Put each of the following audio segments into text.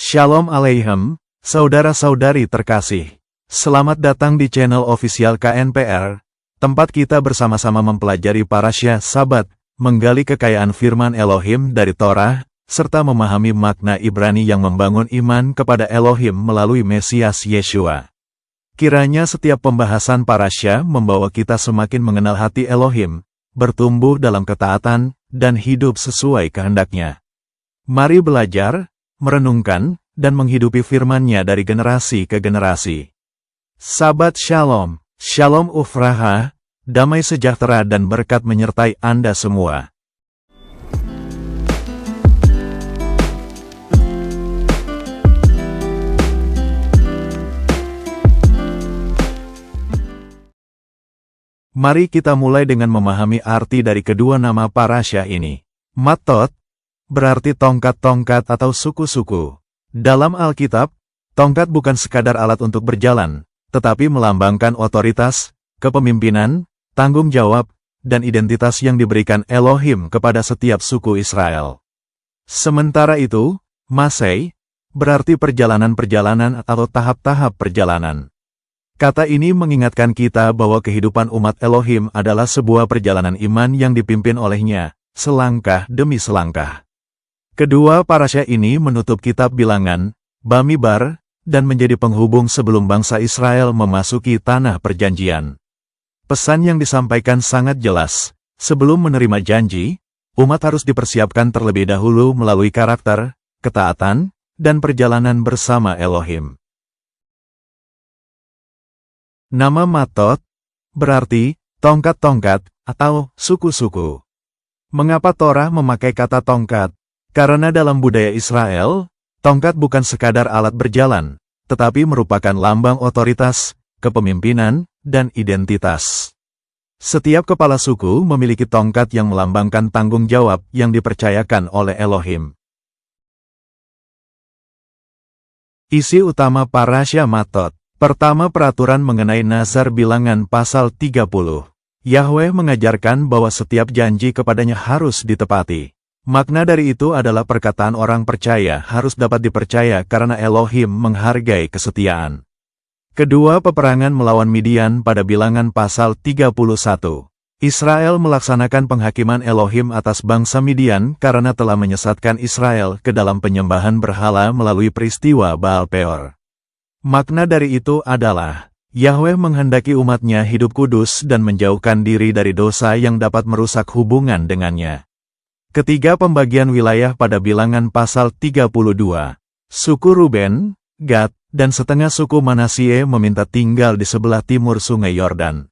Shalom Aleichem, saudara-saudari terkasih. Selamat datang di channel official KNPR, tempat kita bersama-sama mempelajari parasya Sabat, menggali kekayaan firman Elohim dari Torah, serta memahami makna Ibrani yang membangun iman kepada Elohim melalui Mesias Yeshua. Kiranya setiap pembahasan parasya membawa kita semakin mengenal hati Elohim, bertumbuh dalam ketaatan, dan hidup sesuai kehendaknya. Mari belajar, merenungkan, dan menghidupi firman-Nya dari generasi ke generasi. Sabat Shalom, Shalom Ufraha, damai sejahtera dan berkat menyertai Anda semua. Mari kita mulai dengan memahami arti dari kedua nama parasya ini. Matot berarti tongkat-tongkat atau suku-suku. Dalam Alkitab, tongkat bukan sekadar alat untuk berjalan, tetapi melambangkan otoritas, kepemimpinan, tanggung jawab, dan identitas yang diberikan Elohim kepada setiap suku Israel. Sementara itu, Masei berarti perjalanan-perjalanan atau tahap-tahap perjalanan. Kata ini mengingatkan kita bahwa kehidupan umat Elohim adalah sebuah perjalanan iman yang dipimpin olehnya, selangkah demi selangkah. Kedua parasya ini menutup kitab Bilangan, Bamidbar, dan menjadi penghubung sebelum bangsa Israel memasuki tanah perjanjian. Pesan yang disampaikan sangat jelas. Sebelum menerima janji, umat harus dipersiapkan terlebih dahulu melalui karakter, ketaatan, dan perjalanan bersama Elohim. Nama Matot berarti tongkat-tongkat atau suku-suku. Mengapa Torah memakai kata tongkat? Karena dalam budaya Israel, tongkat bukan sekadar alat berjalan, tetapi merupakan lambang otoritas, kepemimpinan, dan identitas. Setiap kepala suku memiliki tongkat yang melambangkan tanggung jawab yang dipercayakan oleh Elohim. Isi utama parasya Matot. Pertama, peraturan mengenai Nazar Bilangan pasal 30. Yahweh mengajarkan bahwa setiap janji kepadanya harus ditepati. Makna dari itu adalah perkataan orang percaya harus dapat dipercaya karena Elohim menghargai kesetiaan. Kedua, peperangan melawan Midian pada Bilangan pasal 31. Israel melaksanakan penghakiman Elohim atas bangsa Midian karena telah menyesatkan Israel ke dalam penyembahan berhala melalui peristiwa Baal Peor. Makna dari itu adalah, Yahweh menghendaki umatnya hidup kudus dan menjauhkan diri dari dosa yang dapat merusak hubungan dengannya. Ketiga, pembagian wilayah pada Bilangan pasal 32. Suku Ruben, Gad, dan setengah suku Manasye meminta tinggal di sebelah timur sungai Yordan.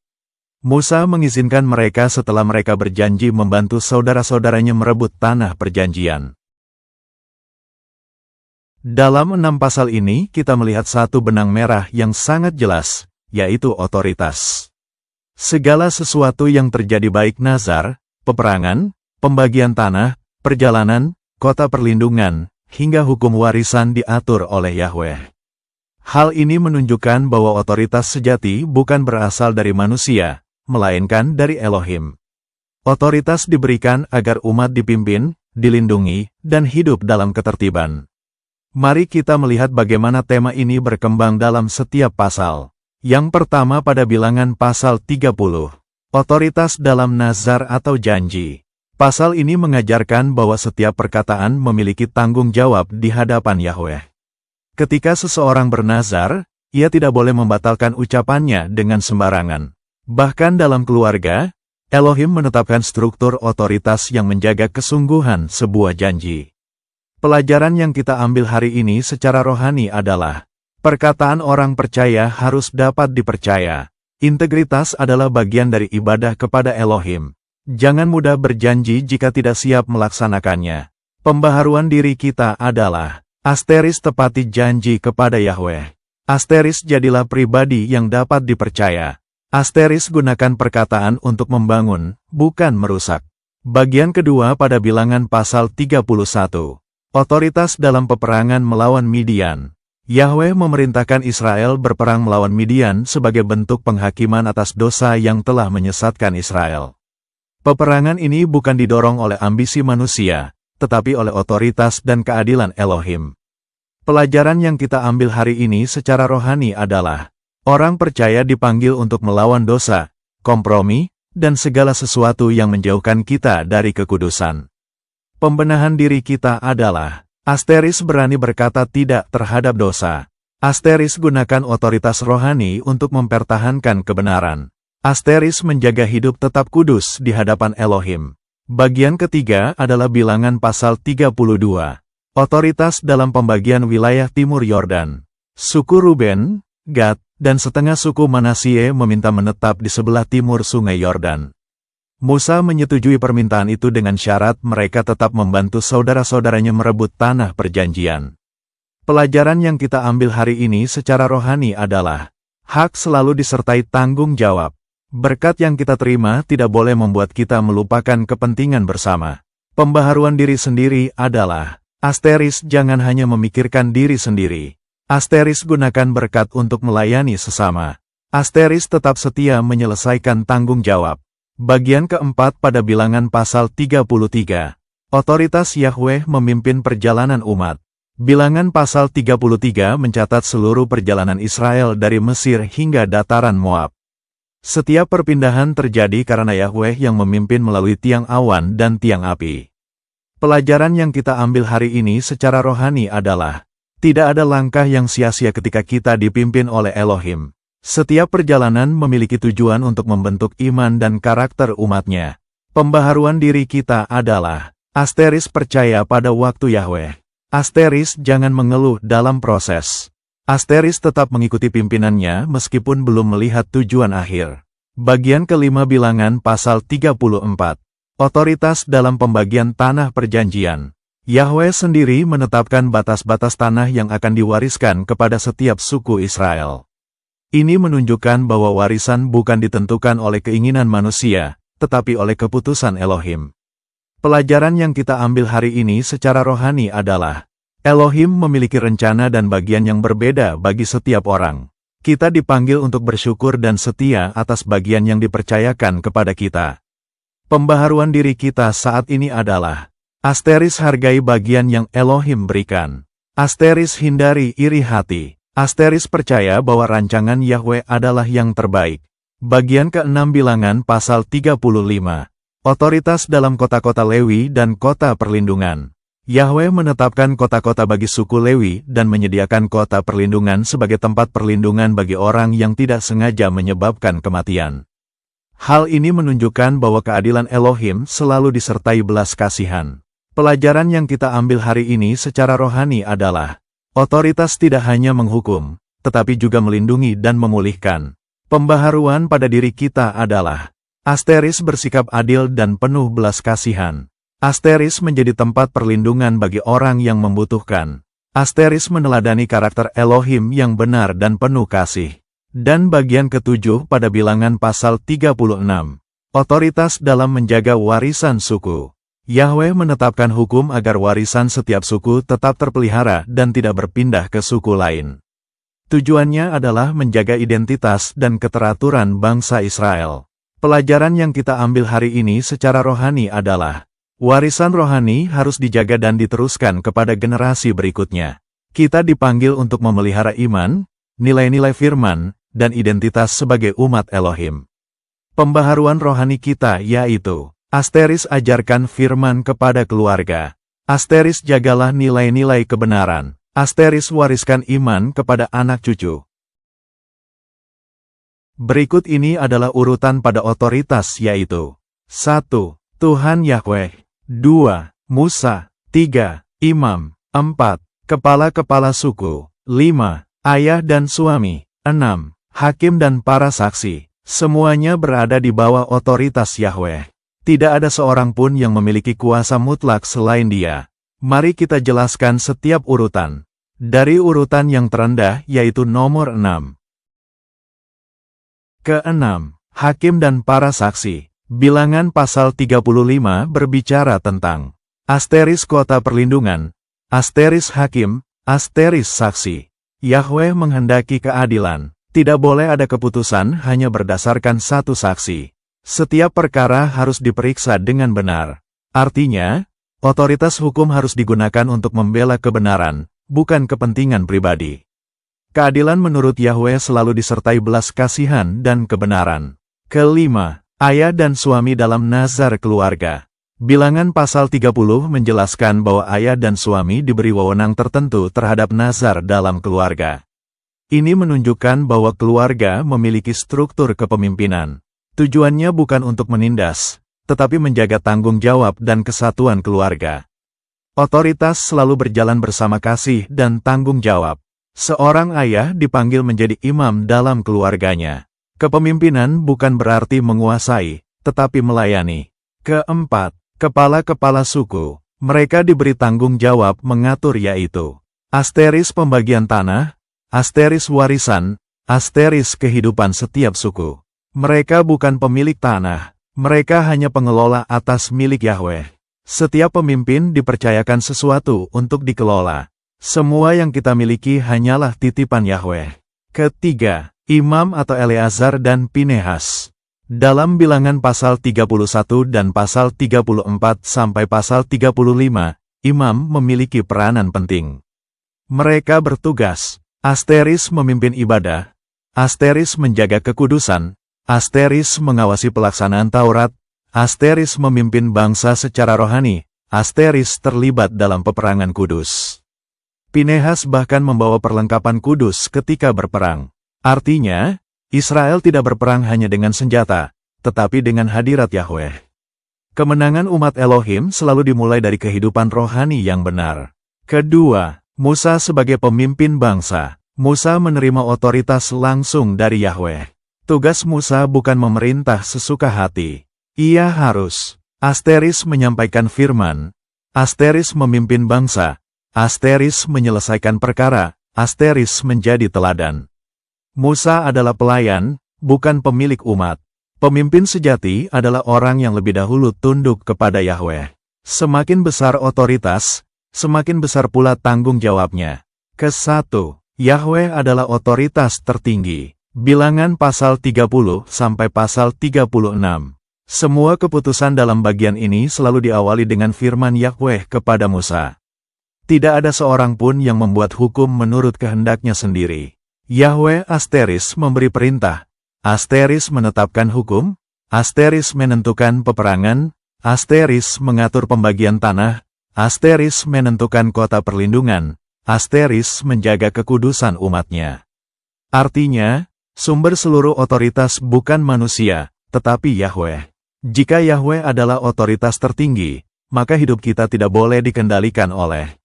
Musa mengizinkan mereka setelah mereka berjanji membantu saudara-saudaranya merebut tanah perjanjian. Dalam 6 pasal ini kita melihat satu benang merah yang sangat jelas, yaitu otoritas. Segala sesuatu yang terjadi baik nazar, peperangan, pembagian tanah, perjalanan, kota perlindungan, hingga hukum warisan diatur oleh Yahweh. Hal ini menunjukkan bahwa otoritas sejati bukan berasal dari manusia, melainkan dari Elohim. Otoritas diberikan agar umat dipimpin, dilindungi, dan hidup dalam ketertiban. Mari kita melihat bagaimana tema ini berkembang dalam setiap pasal. Yang pertama pada Bilangan pasal 30. Otoritas dalam nazar atau janji. Pasal ini mengajarkan bahwa setiap perkataan memiliki tanggung jawab di hadapan Yahweh. Ketika seseorang bernazar, ia tidak boleh membatalkan ucapannya dengan sembarangan. Bahkan dalam keluarga, Elohim menetapkan struktur otoritas yang menjaga kesungguhan sebuah janji. Pelajaran yang kita ambil hari ini secara rohani adalah, perkataan orang percaya harus dapat dipercaya. Integritas adalah bagian dari ibadah kepada Elohim. Jangan mudah berjanji jika tidak siap melaksanakannya. Pembaharuan diri kita adalah, asteris tepati janji kepada Yahweh. Asteris jadilah pribadi yang dapat dipercaya. Asteris gunakan perkataan untuk membangun, bukan merusak. Bagian kedua pada Bilangan pasal 31. Otoritas dalam peperangan melawan Midian. Yahweh memerintahkan Israel berperang melawan Midian sebagai bentuk penghakiman atas dosa yang telah menyesatkan Israel. Peperangan ini bukan didorong oleh ambisi manusia, tetapi oleh otoritas dan keadilan Elohim. Pelajaran yang kita ambil hari ini secara rohani adalah, orang percaya dipanggil untuk melawan dosa, kompromi, dan segala sesuatu yang menjauhkan kita dari kekudusan. Pembenahan diri kita adalah, asteris berani berkata tidak terhadap dosa. Asteris gunakan otoritas rohani untuk mempertahankan kebenaran. Asteris menjaga hidup tetap kudus di hadapan Elohim. Bagian ketiga adalah Bilangan pasal 32. Otoritas dalam pembagian wilayah timur Yordan. Suku Ruben, Gad, dan setengah suku Manasye meminta menetap di sebelah timur sungai Yordan. Musa menyetujui permintaan itu dengan syarat mereka tetap membantu saudara-saudaranya merebut tanah perjanjian. Pelajaran yang kita ambil hari ini secara rohani adalah, hak selalu disertai tanggung jawab. Berkat yang kita terima tidak boleh membuat kita melupakan kepentingan bersama. Pembaharuan diri sendiri adalah, asteris jangan hanya memikirkan diri sendiri. Asteris gunakan berkat untuk melayani sesama. Asteris tetap setia menyelesaikan tanggung jawab. Bagian keempat pada Bilangan pasal 33. Otoritas Yahweh memimpin perjalanan umat. Bilangan pasal 33 mencatat seluruh perjalanan Israel dari Mesir hingga dataran Moab. Setiap perpindahan terjadi karena Yahweh yang memimpin melalui tiang awan dan tiang api. Pelajaran yang kita ambil hari ini secara rohani adalah, tidak ada langkah yang sia-sia ketika kita dipimpin oleh Elohim. Setiap perjalanan memiliki tujuan untuk membentuk iman dan karakter umatnya. Pembaharuan diri kita adalah, asteris percaya pada waktu Yahweh. Asteris jangan mengeluh dalam proses. Asteris tetap mengikuti pimpinannya meskipun belum melihat tujuan akhir. Bagian kelima Bilangan pasal 34. Otoritas dalam pembagian tanah perjanjian. Yahweh sendiri menetapkan batas-batas tanah yang akan diwariskan kepada setiap suku Israel. Ini menunjukkan bahwa warisan bukan ditentukan oleh keinginan manusia, tetapi oleh keputusan Elohim. Pelajaran yang kita ambil hari ini secara rohani adalah, Elohim memiliki rencana dan bagian yang berbeda bagi setiap orang. Kita dipanggil untuk bersyukur dan setia atas bagian yang dipercayakan kepada kita. Pembaharuan diri kita saat ini adalah, asteris hargai bagian yang Elohim berikan. Asteris hindari iri hati. Asteris percaya bahwa rancangan Yahweh adalah yang terbaik. Bagian ke-6 Bilangan pasal 35. Otoritas dalam kota-kota Lewi dan kota perlindungan. Yahweh menetapkan kota-kota bagi suku Lewi dan menyediakan kota perlindungan sebagai tempat perlindungan bagi orang yang tidak sengaja menyebabkan kematian. Hal ini menunjukkan bahwa keadilan Elohim selalu disertai belas kasihan. Pelajaran yang kita ambil hari ini secara rohani adalah, otoritas tidak hanya menghukum, tetapi juga melindungi dan memulihkan. Pembaharuan pada diri kita adalah, asteris bersikap adil dan penuh belas kasihan. Asteris menjadi tempat perlindungan bagi orang yang membutuhkan. Asteris meneladani karakter Elohim yang benar dan penuh kasih. Dan bagian ketujuh pada Bilangan pasal 36. Otoritas dalam menjaga warisan suku. Yahweh menetapkan hukum agar warisan setiap suku tetap terpelihara dan tidak berpindah ke suku lain. Tujuannya adalah menjaga identitas dan keteraturan bangsa Israel. Pelajaran yang kita ambil hari ini secara rohani adalah, warisan rohani harus dijaga dan diteruskan kepada generasi berikutnya. Kita dipanggil untuk memelihara iman, nilai-nilai firman, dan identitas sebagai umat Elohim. Pembaharuan rohani kita yaitu, asteris ajarkan firman kepada keluarga. Asteris jagalah nilai-nilai kebenaran. Asteris wariskan iman kepada anak cucu. Berikut ini adalah urutan pada otoritas yaitu, 1. Tuhan Yahweh. 2. Musa. 3. Imam. 4. Kepala-kepala suku. 5. Ayah dan suami. 6. Hakim dan para saksi. Semuanya berada di bawah otoritas Yahweh. Tidak ada seorang pun yang memiliki kuasa mutlak selain Dia. Mari kita jelaskan setiap urutan. Dari urutan yang terendah yaitu nomor 6. Ke-6. Hakim dan para saksi. Bilangan pasal 35 berbicara tentang asteris kota perlindungan, asteris hakim, asteris saksi. Yahweh menghendaki keadilan. Tidak boleh ada keputusan hanya berdasarkan satu saksi. Setiap perkara harus diperiksa dengan benar. Artinya, otoritas hukum harus digunakan untuk membela kebenaran, bukan kepentingan pribadi. Keadilan menurut Yahweh selalu disertai belas kasihan dan kebenaran. Kelima, ayah dan suami dalam nazar keluarga. Bilangan pasal 30 menjelaskan bahwa ayah dan suami diberi wewenang tertentu terhadap nazar dalam keluarga. Ini menunjukkan bahwa keluarga memiliki struktur kepemimpinan. Tujuannya bukan untuk menindas, tetapi menjaga tanggung jawab dan kesatuan keluarga. Otoritas selalu berjalan bersama kasih dan tanggung jawab. Seorang ayah dipanggil menjadi imam dalam keluarganya. Kepemimpinan bukan berarti menguasai, tetapi melayani. Keempat, kepala-kepala suku. Mereka diberi tanggung jawab mengatur yaitu asteris pembagian tanah, asteris warisan, asteris kehidupan setiap suku. Mereka bukan pemilik tanah, mereka hanya pengelola atas milik Yahweh. Setiap pemimpin dipercayakan sesuatu untuk dikelola. Semua yang kita miliki hanyalah titipan Yahweh. Ketiga, imam atau Eleazar dan Pinehas. Dalam bilangan pasal 31 dan pasal 34 sampai pasal 35, imam memiliki peranan penting. Mereka bertugas, asteris memimpin ibadah, asteris menjaga kekudusan, asteris mengawasi pelaksanaan Taurat, asteris memimpin bangsa secara rohani, asteris terlibat dalam peperangan kudus. Pinehas bahkan membawa perlengkapan kudus ketika berperang. Artinya, Israel tidak berperang hanya dengan senjata, tetapi dengan hadirat Yahweh. Kemenangan umat Elohim selalu dimulai dari kehidupan rohani yang benar. Kedua, Musa sebagai pemimpin bangsa. Musa menerima otoritas langsung dari Yahweh. Tugas Musa bukan memerintah sesuka hati. Ia harus asteris menyampaikan firman, asteris memimpin bangsa, asteris menyelesaikan perkara, asteris menjadi teladan. Musa adalah pelayan, bukan pemilik umat. Pemimpin sejati adalah orang yang lebih dahulu tunduk kepada Yahweh. Semakin besar otoritas, semakin besar pula tanggung jawabnya. Kesatu, Yahweh adalah otoritas tertinggi. Bilangan pasal 30 sampai pasal 36. Semua keputusan dalam bagian ini selalu diawali dengan firman Yahweh kepada Musa. Tidak ada seorang pun yang membuat hukum menurut kehendaknya sendiri. Yahweh asteris memberi perintah, asteris menetapkan hukum, asteris menentukan peperangan, asteris mengatur pembagian tanah, asteris menentukan kota perlindungan, asteris menjaga kekudusan umatnya. Artinya, sumber seluruh otoritas bukan manusia, tetapi Yahweh. Jika Yahweh adalah otoritas tertinggi, maka hidup kita tidak boleh dikendalikan oleh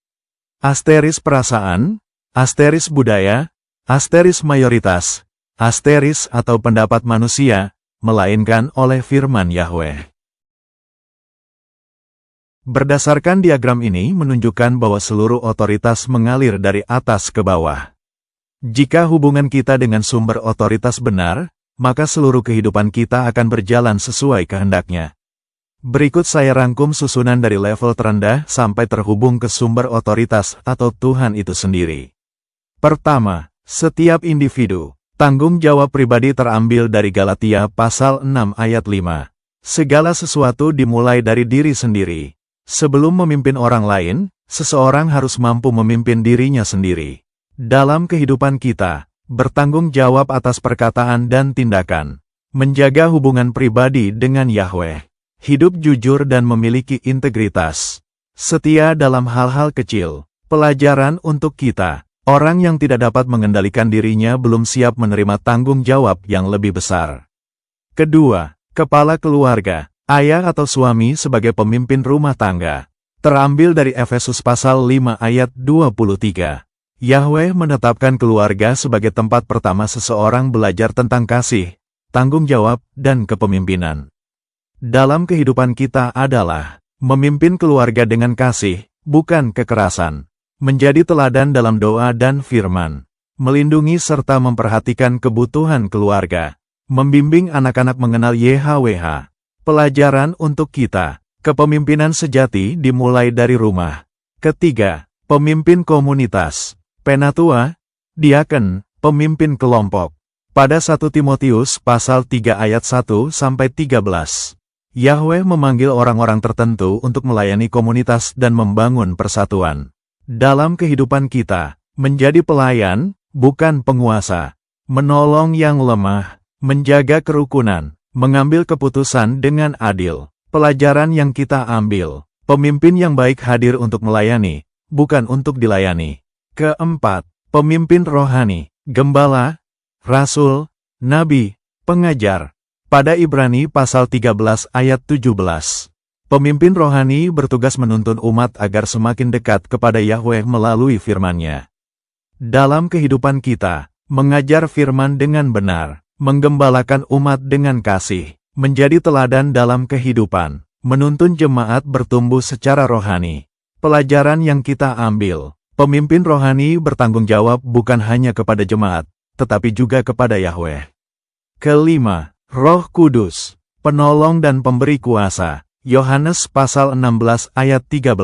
asteris perasaan, asteris budaya, asteris mayoritas, asteris atau pendapat manusia, melainkan oleh firman Yahweh. Berdasarkan diagram ini menunjukkan bahwa seluruh otoritas mengalir dari atas ke bawah. Jika hubungan kita dengan sumber otoritas benar, maka seluruh kehidupan kita akan berjalan sesuai kehendaknya. Berikut saya rangkum susunan dari level terendah sampai terhubung ke sumber otoritas atau Tuhan itu sendiri. Pertama, setiap individu. Tanggung jawab pribadi terambil dari Galatia pasal 6 ayat 5. Segala sesuatu dimulai dari diri sendiri. Sebelum memimpin orang lain, seseorang harus mampu memimpin dirinya sendiri. Dalam kehidupan kita, bertanggung jawab atas perkataan dan tindakan. Menjaga hubungan pribadi dengan Yahweh. Hidup jujur dan memiliki integritas. Setia dalam hal-hal kecil. Pelajaran untuk kita. Orang yang tidak dapat mengendalikan dirinya belum siap menerima tanggung jawab yang lebih besar. Kedua, kepala keluarga. Ayah atau suami sebagai pemimpin rumah tangga. Terambil dari Efesus pasal 5 ayat 23. Yahweh menetapkan keluarga sebagai tempat pertama seseorang belajar tentang kasih, tanggung jawab, dan kepemimpinan. Dalam kehidupan kita adalah memimpin keluarga dengan kasih, bukan kekerasan, menjadi teladan dalam doa dan firman, melindungi serta memperhatikan kebutuhan keluarga, membimbing anak-anak mengenal YHWH. Pelajaran untuk kita, kepemimpinan sejati dimulai dari rumah. Ketiga, pemimpin komunitas. Penatua, diaken, pemimpin kelompok. Pada 1 Timotius pasal 3 ayat 1-13, Yahweh memanggil orang-orang tertentu untuk melayani komunitas dan membangun persatuan. Dalam kehidupan kita, menjadi pelayan, bukan penguasa. Menolong yang lemah, menjaga kerukunan, mengambil keputusan dengan adil. Pelajaran yang kita ambil, pemimpin yang baik hadir untuk melayani, bukan untuk dilayani. Keempat, pemimpin rohani, gembala, rasul, nabi, pengajar. Pada Ibrani pasal 13 ayat 17. Pemimpin rohani bertugas menuntun umat agar semakin dekat kepada Yahweh melalui firman-Nya. Dalam kehidupan kita, mengajar firman dengan benar, menggembalakan umat dengan kasih, menjadi teladan dalam kehidupan, menuntun jemaat bertumbuh secara rohani. Pelajaran yang kita ambil, pemimpin rohani bertanggung jawab bukan hanya kepada jemaat, tetapi juga kepada Yahweh. Kelima, Roh Kudus, penolong dan pemberi kuasa. Yohanes pasal 16 ayat 13.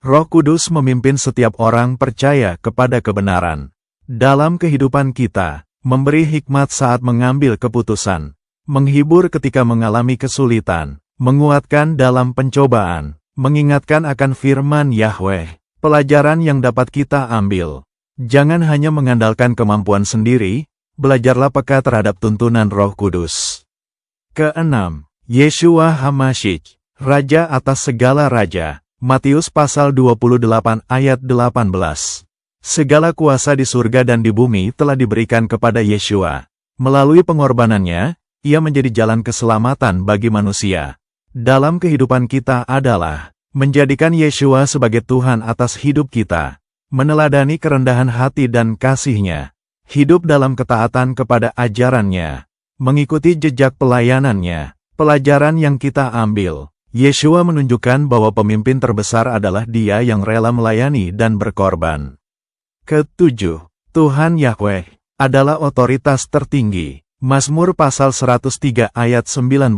Roh Kudus memimpin setiap orang percaya kepada kebenaran. Dalam kehidupan kita, memberi hikmat saat mengambil keputusan, menghibur ketika mengalami kesulitan, menguatkan dalam pencobaan, mengingatkan akan firman Yahweh. Pelajaran yang dapat kita ambil. Jangan hanya mengandalkan kemampuan sendiri, belajarlah peka terhadap tuntunan Roh Kudus. Keenam, Yeshua HaMashiach, Raja atas segala raja. Matius pasal 28 ayat 18. Segala kuasa di surga dan di bumi telah diberikan kepada Yeshua. Melalui pengorbanannya, ia menjadi jalan keselamatan bagi manusia. Dalam kehidupan kita adalah menjadikan Yeshua sebagai Tuhan atas hidup kita, meneladani kerendahan hati dan kasih-Nya, hidup dalam ketaatan kepada ajaran-Nya, mengikuti jejak pelayanan-Nya. Pelajaran yang kita ambil, Yeshua menunjukkan bahwa pemimpin terbesar adalah Dia yang rela melayani dan berkorban. Ketujuh, Tuhan Yahweh adalah otoritas tertinggi. Mazmur pasal 103 ayat 19.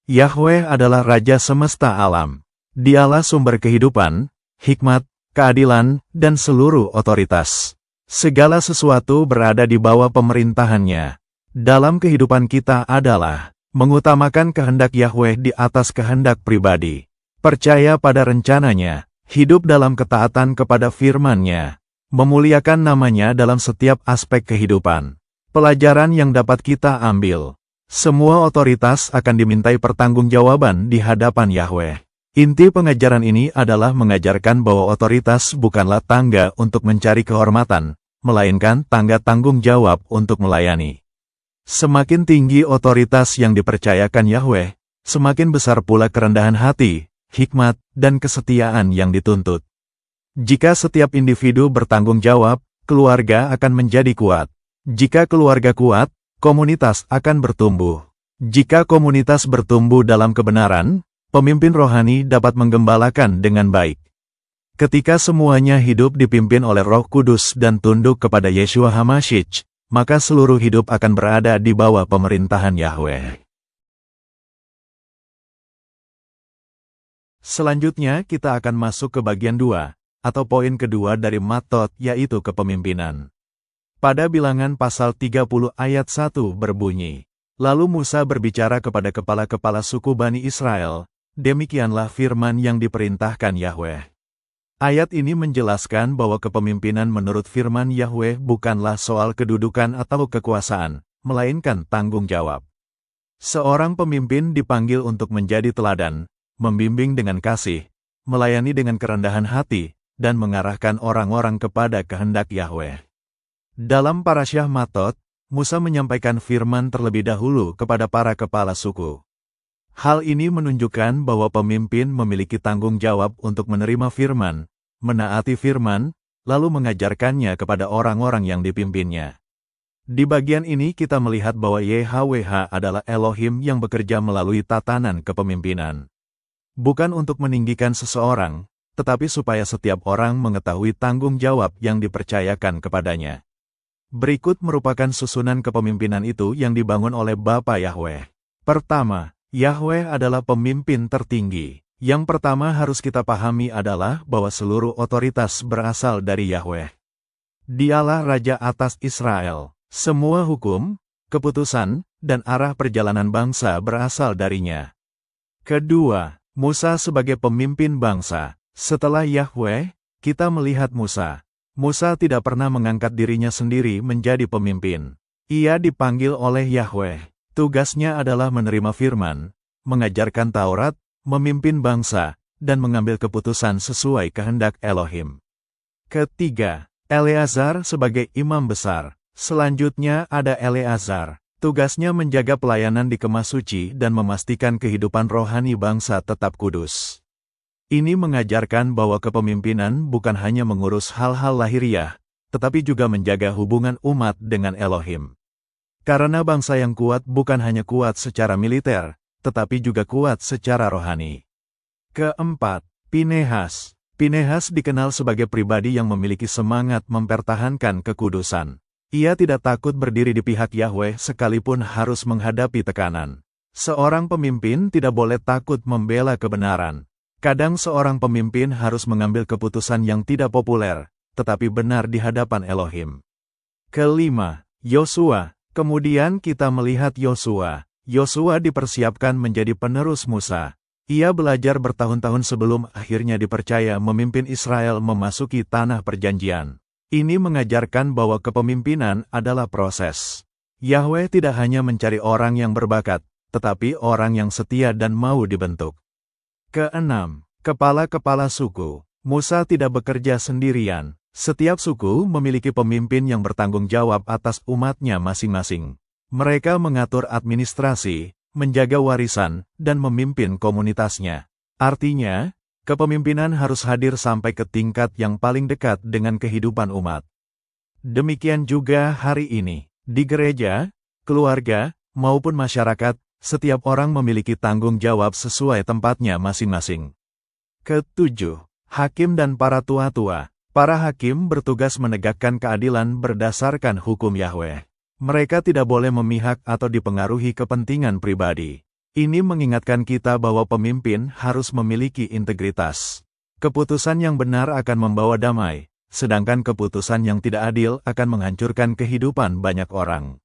Yahweh adalah Raja semesta alam. Dialah sumber kehidupan, hikmat, keadilan, dan seluruh otoritas. Segala sesuatu berada di bawah pemerintahan-Nya. Dalam kehidupan kita adalah mengutamakan kehendak Yahweh di atas kehendak pribadi. Percaya pada rencana-Nya, hidup dalam ketaatan kepada firman-Nya, memuliakan nama-Nya dalam setiap aspek kehidupan. Pelajaran yang dapat kita ambil. Semua otoritas akan dimintai pertanggungjawaban di hadapan Yahweh. Inti pengajaran ini adalah mengajarkan bahwa otoritas bukanlah tangga untuk mencari kehormatan, melainkan tangga tanggung jawab untuk melayani. Semakin tinggi otoritas yang dipercayakan Yahweh, semakin besar pula kerendahan hati, hikmat, dan kesetiaan yang dituntut. Jika setiap individu bertanggung jawab, keluarga akan menjadi kuat. Jika keluarga kuat, komunitas akan bertumbuh. Jika komunitas bertumbuh dalam kebenaran, pemimpin rohani dapat menggembalakan dengan baik. Ketika semuanya hidup dipimpin oleh Roh Kudus dan tunduk kepada Yeshua HaMashiach, maka seluruh hidup akan berada di bawah pemerintahan Yahweh. Selanjutnya kita akan masuk ke bagian 2, atau poin kedua dari Matot, yaitu kepemimpinan. Pada Bilangan pasal 30 ayat 1 berbunyi, lalu Musa berbicara kepada kepala-kepala suku Bani Israel, demikianlah firman yang diperintahkan Yahweh. Ayat ini menjelaskan bahwa kepemimpinan menurut firman Yahweh bukanlah soal kedudukan atau kekuasaan, melainkan tanggung jawab. Seorang pemimpin dipanggil untuk menjadi teladan, membimbing dengan kasih, melayani dengan kerendahan hati, dan mengarahkan orang-orang kepada kehendak Yahweh. Dalam Parasyah Matot, Musa menyampaikan firman terlebih dahulu kepada para kepala suku. Hal ini menunjukkan bahwa pemimpin memiliki tanggung jawab untuk menerima firman, menaati firman, lalu mengajarkannya kepada orang-orang yang dipimpinnya. Di bagian ini kita melihat bahwa YHWH adalah Elohim yang bekerja melalui tatanan kepemimpinan. Bukan untuk meninggikan seseorang, tetapi supaya setiap orang mengetahui tanggung jawab yang dipercayakan kepadanya. Berikut merupakan susunan kepemimpinan itu yang dibangun oleh Bapa Yahweh. Pertama, Yahweh adalah pemimpin tertinggi. Yang pertama harus kita pahami adalah bahwa seluruh otoritas berasal dari Yahweh. Dialah Raja atas Israel. Semua hukum, keputusan, dan arah perjalanan bangsa berasal darinya. Kedua, Musa sebagai pemimpin bangsa. Setelah Yahweh, kita melihat Musa. Musa tidak pernah mengangkat dirinya sendiri menjadi pemimpin. Ia dipanggil oleh Yahweh. Tugasnya adalah menerima firman, mengajarkan Taurat, memimpin bangsa, dan mengambil keputusan sesuai kehendak Elohim. Ketiga, Eleazar sebagai imam besar. Selanjutnya ada Eleazar. Tugasnya menjaga pelayanan di kemah suci dan memastikan kehidupan rohani bangsa tetap kudus. Ini mengajarkan bahwa kepemimpinan bukan hanya mengurus hal-hal lahiriah, tetapi juga menjaga hubungan umat dengan Elohim. Karena bangsa yang kuat bukan hanya kuat secara militer, tetapi juga kuat secara rohani. Keempat, Pinehas. Pinehas dikenal sebagai pribadi yang memiliki semangat mempertahankan kekudusan. Ia tidak takut berdiri di pihak Yahweh sekalipun harus menghadapi tekanan. Seorang pemimpin tidak boleh takut membela kebenaran. Kadang seorang pemimpin harus mengambil keputusan yang tidak populer, tetapi benar di hadapan Elohim. Kelima, Yosua. Kemudian kita melihat Yosua. Yosua dipersiapkan menjadi penerus Musa. Ia belajar bertahun-tahun sebelum akhirnya dipercaya memimpin Israel memasuki tanah perjanjian. Ini mengajarkan bahwa kepemimpinan adalah proses. Yahweh tidak hanya mencari orang yang berbakat, tetapi orang yang setia dan mau dibentuk. Keenam, kepala-kepala suku. Musa tidak bekerja sendirian. Setiap suku memiliki pemimpin yang bertanggung jawab atas umatnya masing-masing. Mereka mengatur administrasi, menjaga warisan, dan memimpin komunitasnya. Artinya, kepemimpinan harus hadir sampai ke tingkat yang paling dekat dengan kehidupan umat. Demikian juga hari ini, di gereja, keluarga, maupun masyarakat, setiap orang memiliki tanggung jawab sesuai tempatnya masing-masing. Ketujuh, hakim dan para tua-tua. Para hakim bertugas menegakkan keadilan berdasarkan hukum Yahweh. Mereka tidak boleh memihak atau dipengaruhi kepentingan pribadi. Ini mengingatkan kita bahwa pemimpin harus memiliki integritas. Keputusan yang benar akan membawa damai, sedangkan keputusan yang tidak adil akan menghancurkan kehidupan banyak orang.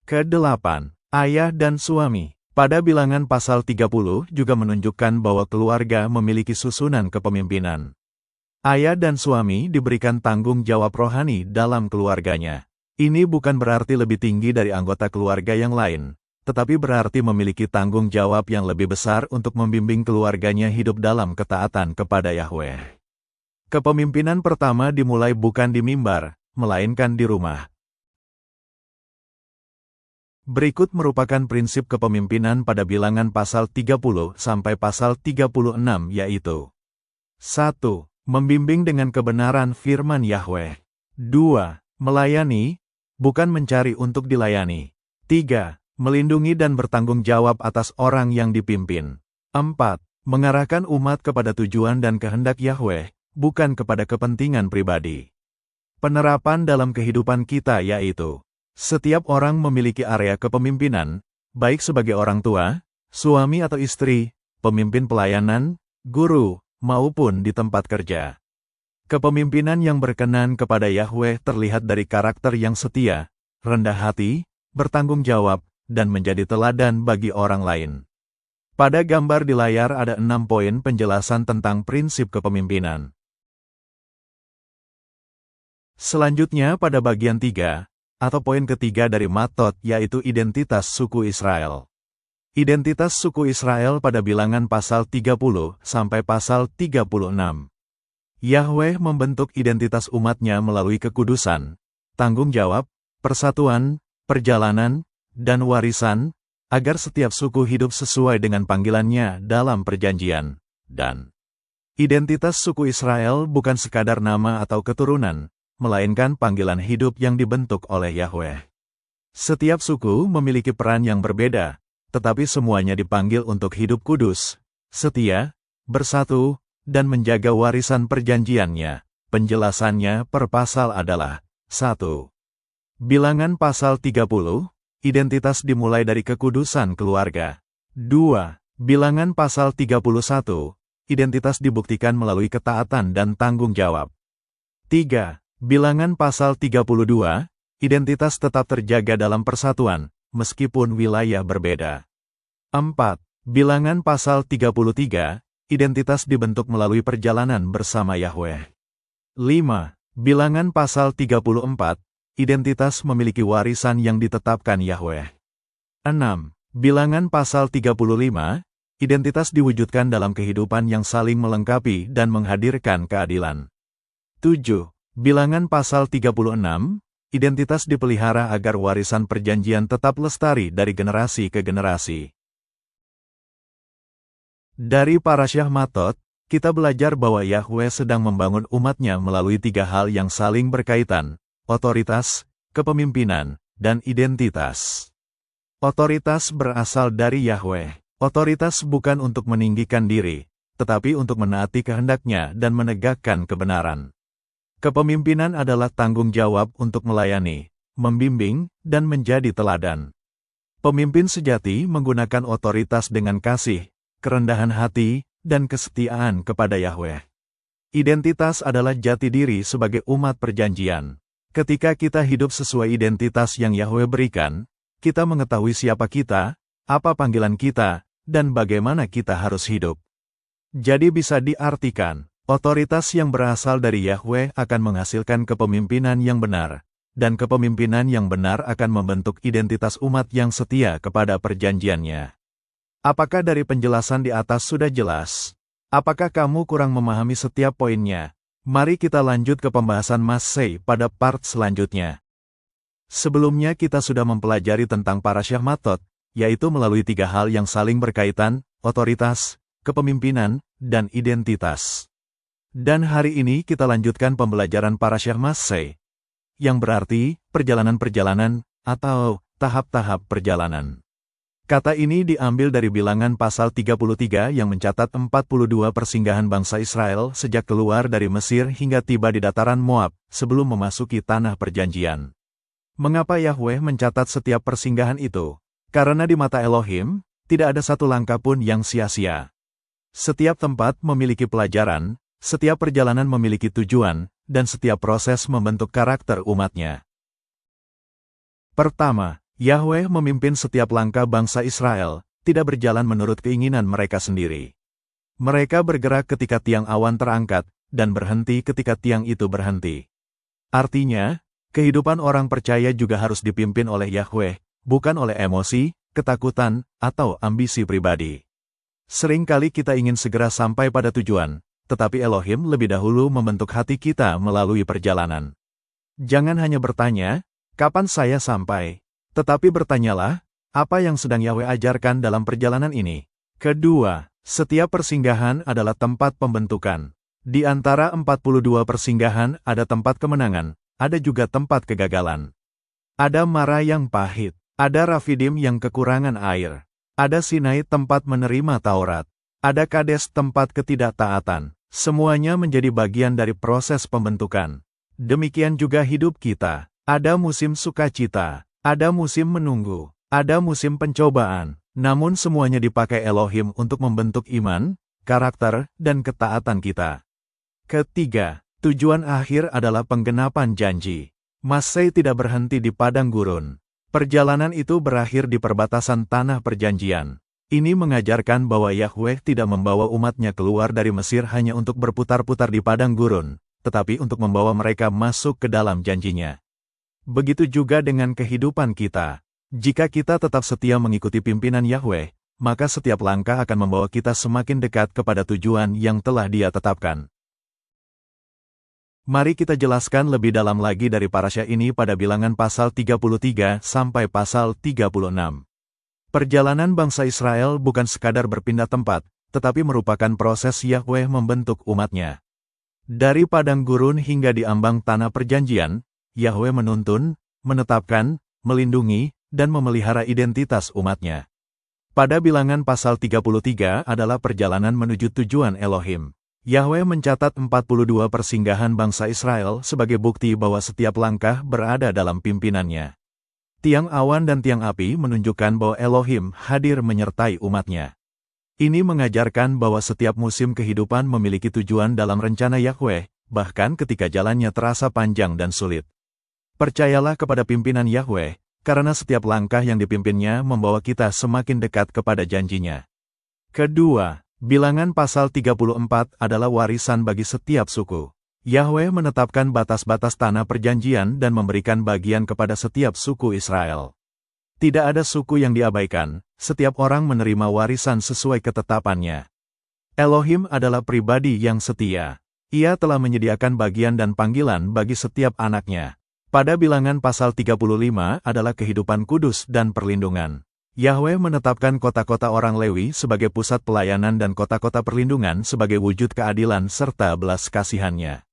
Kedelapan, ayah dan suami. Pada bilangan pasal 30 juga menunjukkan bahwa keluarga memiliki susunan kepemimpinan. Ayah dan suami diberikan tanggung jawab rohani dalam keluarganya. Ini bukan berarti lebih tinggi dari anggota keluarga yang lain, tetapi berarti memiliki tanggung jawab yang lebih besar untuk membimbing keluarganya hidup dalam ketaatan kepada Yahweh. Kepemimpinan pertama dimulai bukan di mimbar, melainkan di rumah. Berikut merupakan prinsip kepemimpinan pada bilangan pasal 30 sampai pasal 36 yaitu 1. Membimbing dengan kebenaran firman Yahweh. 2. Melayani, bukan mencari untuk dilayani. 3. Melindungi dan bertanggung jawab atas orang yang dipimpin. 4. Mengarahkan umat kepada tujuan dan kehendak Yahweh, bukan kepada kepentingan pribadi. Penerapan dalam kehidupan kita yaitu setiap orang memiliki area kepemimpinan, baik sebagai orang tua, suami atau istri, pemimpin pelayanan, guru, maupun di tempat kerja. Kepemimpinan yang berkenan kepada Yahweh terlihat dari karakter yang setia, rendah hati, bertanggung jawab, dan menjadi teladan bagi orang lain. Pada gambar di layar ada 6 poin penjelasan tentang prinsip kepemimpinan. Selanjutnya pada bagian 3, atau poin ketiga dari Matot yaitu identitas suku Israel. Identitas suku Israel pada bilangan pasal 30 sampai pasal 36. Yahweh membentuk identitas umatnya melalui kekudusan, tanggung jawab, persatuan, perjalanan, dan warisan, agar setiap suku hidup sesuai dengan panggilannya dalam perjanjian. Dan identitas suku Israel bukan sekadar nama atau keturunan, melainkan panggilan hidup yang dibentuk oleh Yahweh. Setiap suku memiliki peran yang berbeda, tetapi semuanya dipanggil untuk hidup kudus, setia, bersatu, dan menjaga warisan perjanjiannya. Penjelasannya per pasal adalah 1. Bilangan pasal 30, identitas dimulai dari kekudusan keluarga. 2. Bilangan pasal 31, identitas dibuktikan melalui ketaatan dan tanggung jawab. 3. Bilangan pasal 32, identitas tetap terjaga dalam persatuan, meskipun wilayah berbeda. 4. Bilangan pasal 33, identitas dibentuk melalui perjalanan bersama Yahweh. 5. Bilangan pasal 34, identitas memiliki warisan yang ditetapkan Yahweh. 6. Bilangan pasal 35, identitas diwujudkan dalam kehidupan yang saling melengkapi dan menghadirkan keadilan. 7. Bilangan pasal 36, identitas dipelihara agar warisan perjanjian tetap lestari dari generasi ke generasi. Dari Parasyah Matot, kita belajar bahwa Yahweh sedang membangun umat-Nya melalui 3 hal yang saling berkaitan: otoritas, kepemimpinan, dan identitas. Otoritas berasal dari Yahweh. Otoritas bukan untuk meninggikan diri, tetapi untuk menaati kehendak-Nya dan menegakkan kebenaran. Kepemimpinan adalah tanggung jawab untuk melayani, membimbing, dan menjadi teladan. Pemimpin sejati menggunakan otoritas dengan kasih, kerendahan hati, dan kesetiaan kepada Yahweh. Identitas adalah jati diri sebagai umat perjanjian. Ketika kita hidup sesuai identitas yang Yahweh berikan, kita mengetahui siapa kita, apa panggilan kita, dan bagaimana kita harus hidup. Jadi bisa diartikan, otoritas yang berasal dari Yahweh akan menghasilkan kepemimpinan yang benar, dan kepemimpinan yang benar akan membentuk identitas umat yang setia kepada perjanjiannya. Apakah dari penjelasan di atas sudah jelas? Apakah kamu kurang memahami setiap poinnya? Mari kita lanjut ke pembahasan Massey pada part selanjutnya. Sebelumnya kita sudah mempelajari tentang Parasyah Matot, yaitu melalui 3 hal yang saling berkaitan: otoritas, kepemimpinan, dan identitas. Dan hari ini kita lanjutkan pembelajaran Parasyah Massey, yang berarti perjalanan-perjalanan atau tahap-tahap perjalanan. Kata ini diambil dari Bilangan pasal 33 yang mencatat 42 persinggahan bangsa Israel sejak keluar dari Mesir hingga tiba di dataran Moab sebelum memasuki tanah perjanjian. Mengapa Yahweh mencatat setiap persinggahan itu? Karena di mata Elohim, tidak ada satu langkah pun yang sia-sia. Setiap tempat memiliki pelajaran, setiap perjalanan memiliki tujuan, dan setiap proses membentuk karakter umat-Nya. Pertama, Yahweh memimpin setiap langkah bangsa Israel, tidak berjalan menurut keinginan mereka sendiri. Mereka bergerak ketika tiang awan terangkat, dan berhenti ketika tiang itu berhenti. Artinya, kehidupan orang percaya juga harus dipimpin oleh Yahweh, bukan oleh emosi, ketakutan, atau ambisi pribadi. Seringkali kita ingin segera sampai pada tujuan, tetapi Elohim lebih dahulu membentuk hati kita melalui perjalanan. Jangan hanya bertanya, kapan saya sampai? Tetapi bertanyalah, apa yang sedang Yahweh ajarkan dalam perjalanan ini? Kedua, setiap persinggahan adalah tempat pembentukan. Di antara 42 persinggahan ada tempat kemenangan, ada juga tempat kegagalan. Ada Mara yang pahit, ada Rafidim yang kekurangan air, ada Sinai tempat menerima Taurat, ada Kades tempat ketidaktaatan. Semuanya menjadi bagian dari proses pembentukan. Demikian juga hidup kita. Ada musim sukacita, ada musim menunggu, ada musim pencobaan, namun semuanya dipakai Elohim untuk membentuk iman, karakter, dan ketaatan kita. Ketiga, tujuan akhir adalah penggenapan janji. Massey tidak berhenti di padang gurun. Perjalanan itu berakhir di perbatasan tanah perjanjian. Ini mengajarkan bahwa Yahweh tidak membawa umat-Nya keluar dari Mesir hanya untuk berputar-putar di padang gurun, tetapi untuk membawa mereka masuk ke dalam janji-Nya. Begitu juga dengan kehidupan kita. Jika kita tetap setia mengikuti pimpinan Yahweh, maka setiap langkah akan membawa kita semakin dekat kepada tujuan yang telah Dia tetapkan. Mari kita jelaskan lebih dalam lagi dari parasyah ini pada Bilangan pasal 33 sampai pasal 36. Perjalanan bangsa Israel bukan sekadar berpindah tempat, tetapi merupakan proses Yahweh membentuk umat-Nya. Dari padang gurun hingga di ambang tanah perjanjian, Yahweh menuntun, menetapkan, melindungi, dan memelihara identitas umat-Nya. Pada Bilangan pasal 33 adalah perjalanan menuju tujuan Elohim. Yahweh mencatat 42 persinggahan bangsa Israel sebagai bukti bahwa setiap langkah berada dalam pimpinannya. Tiang awan dan tiang api menunjukkan bahwa Elohim hadir menyertai umat-Nya. Ini mengajarkan bahwa setiap musim kehidupan memiliki tujuan dalam rencana Yahweh, bahkan ketika jalannya terasa panjang dan sulit. Percayalah kepada pimpinan Yahweh, karena setiap langkah yang dipimpinnya membawa kita semakin dekat kepada janji-Nya. Kedua, Bilangan pasal 34 adalah warisan bagi setiap suku. Yahweh menetapkan batas-batas tanah perjanjian dan memberikan bagian kepada setiap suku Israel. Tidak ada suku yang diabaikan, setiap orang menerima warisan sesuai ketetapannya. Elohim adalah pribadi yang setia. Ia telah menyediakan bagian dan panggilan bagi setiap anaknya. Pada Bilangan pasal 35 adalah kehidupan kudus dan perlindungan. Yahweh menetapkan kota-kota orang Lewi sebagai pusat pelayanan dan kota-kota perlindungan sebagai wujud keadilan serta belas kasihan-Nya.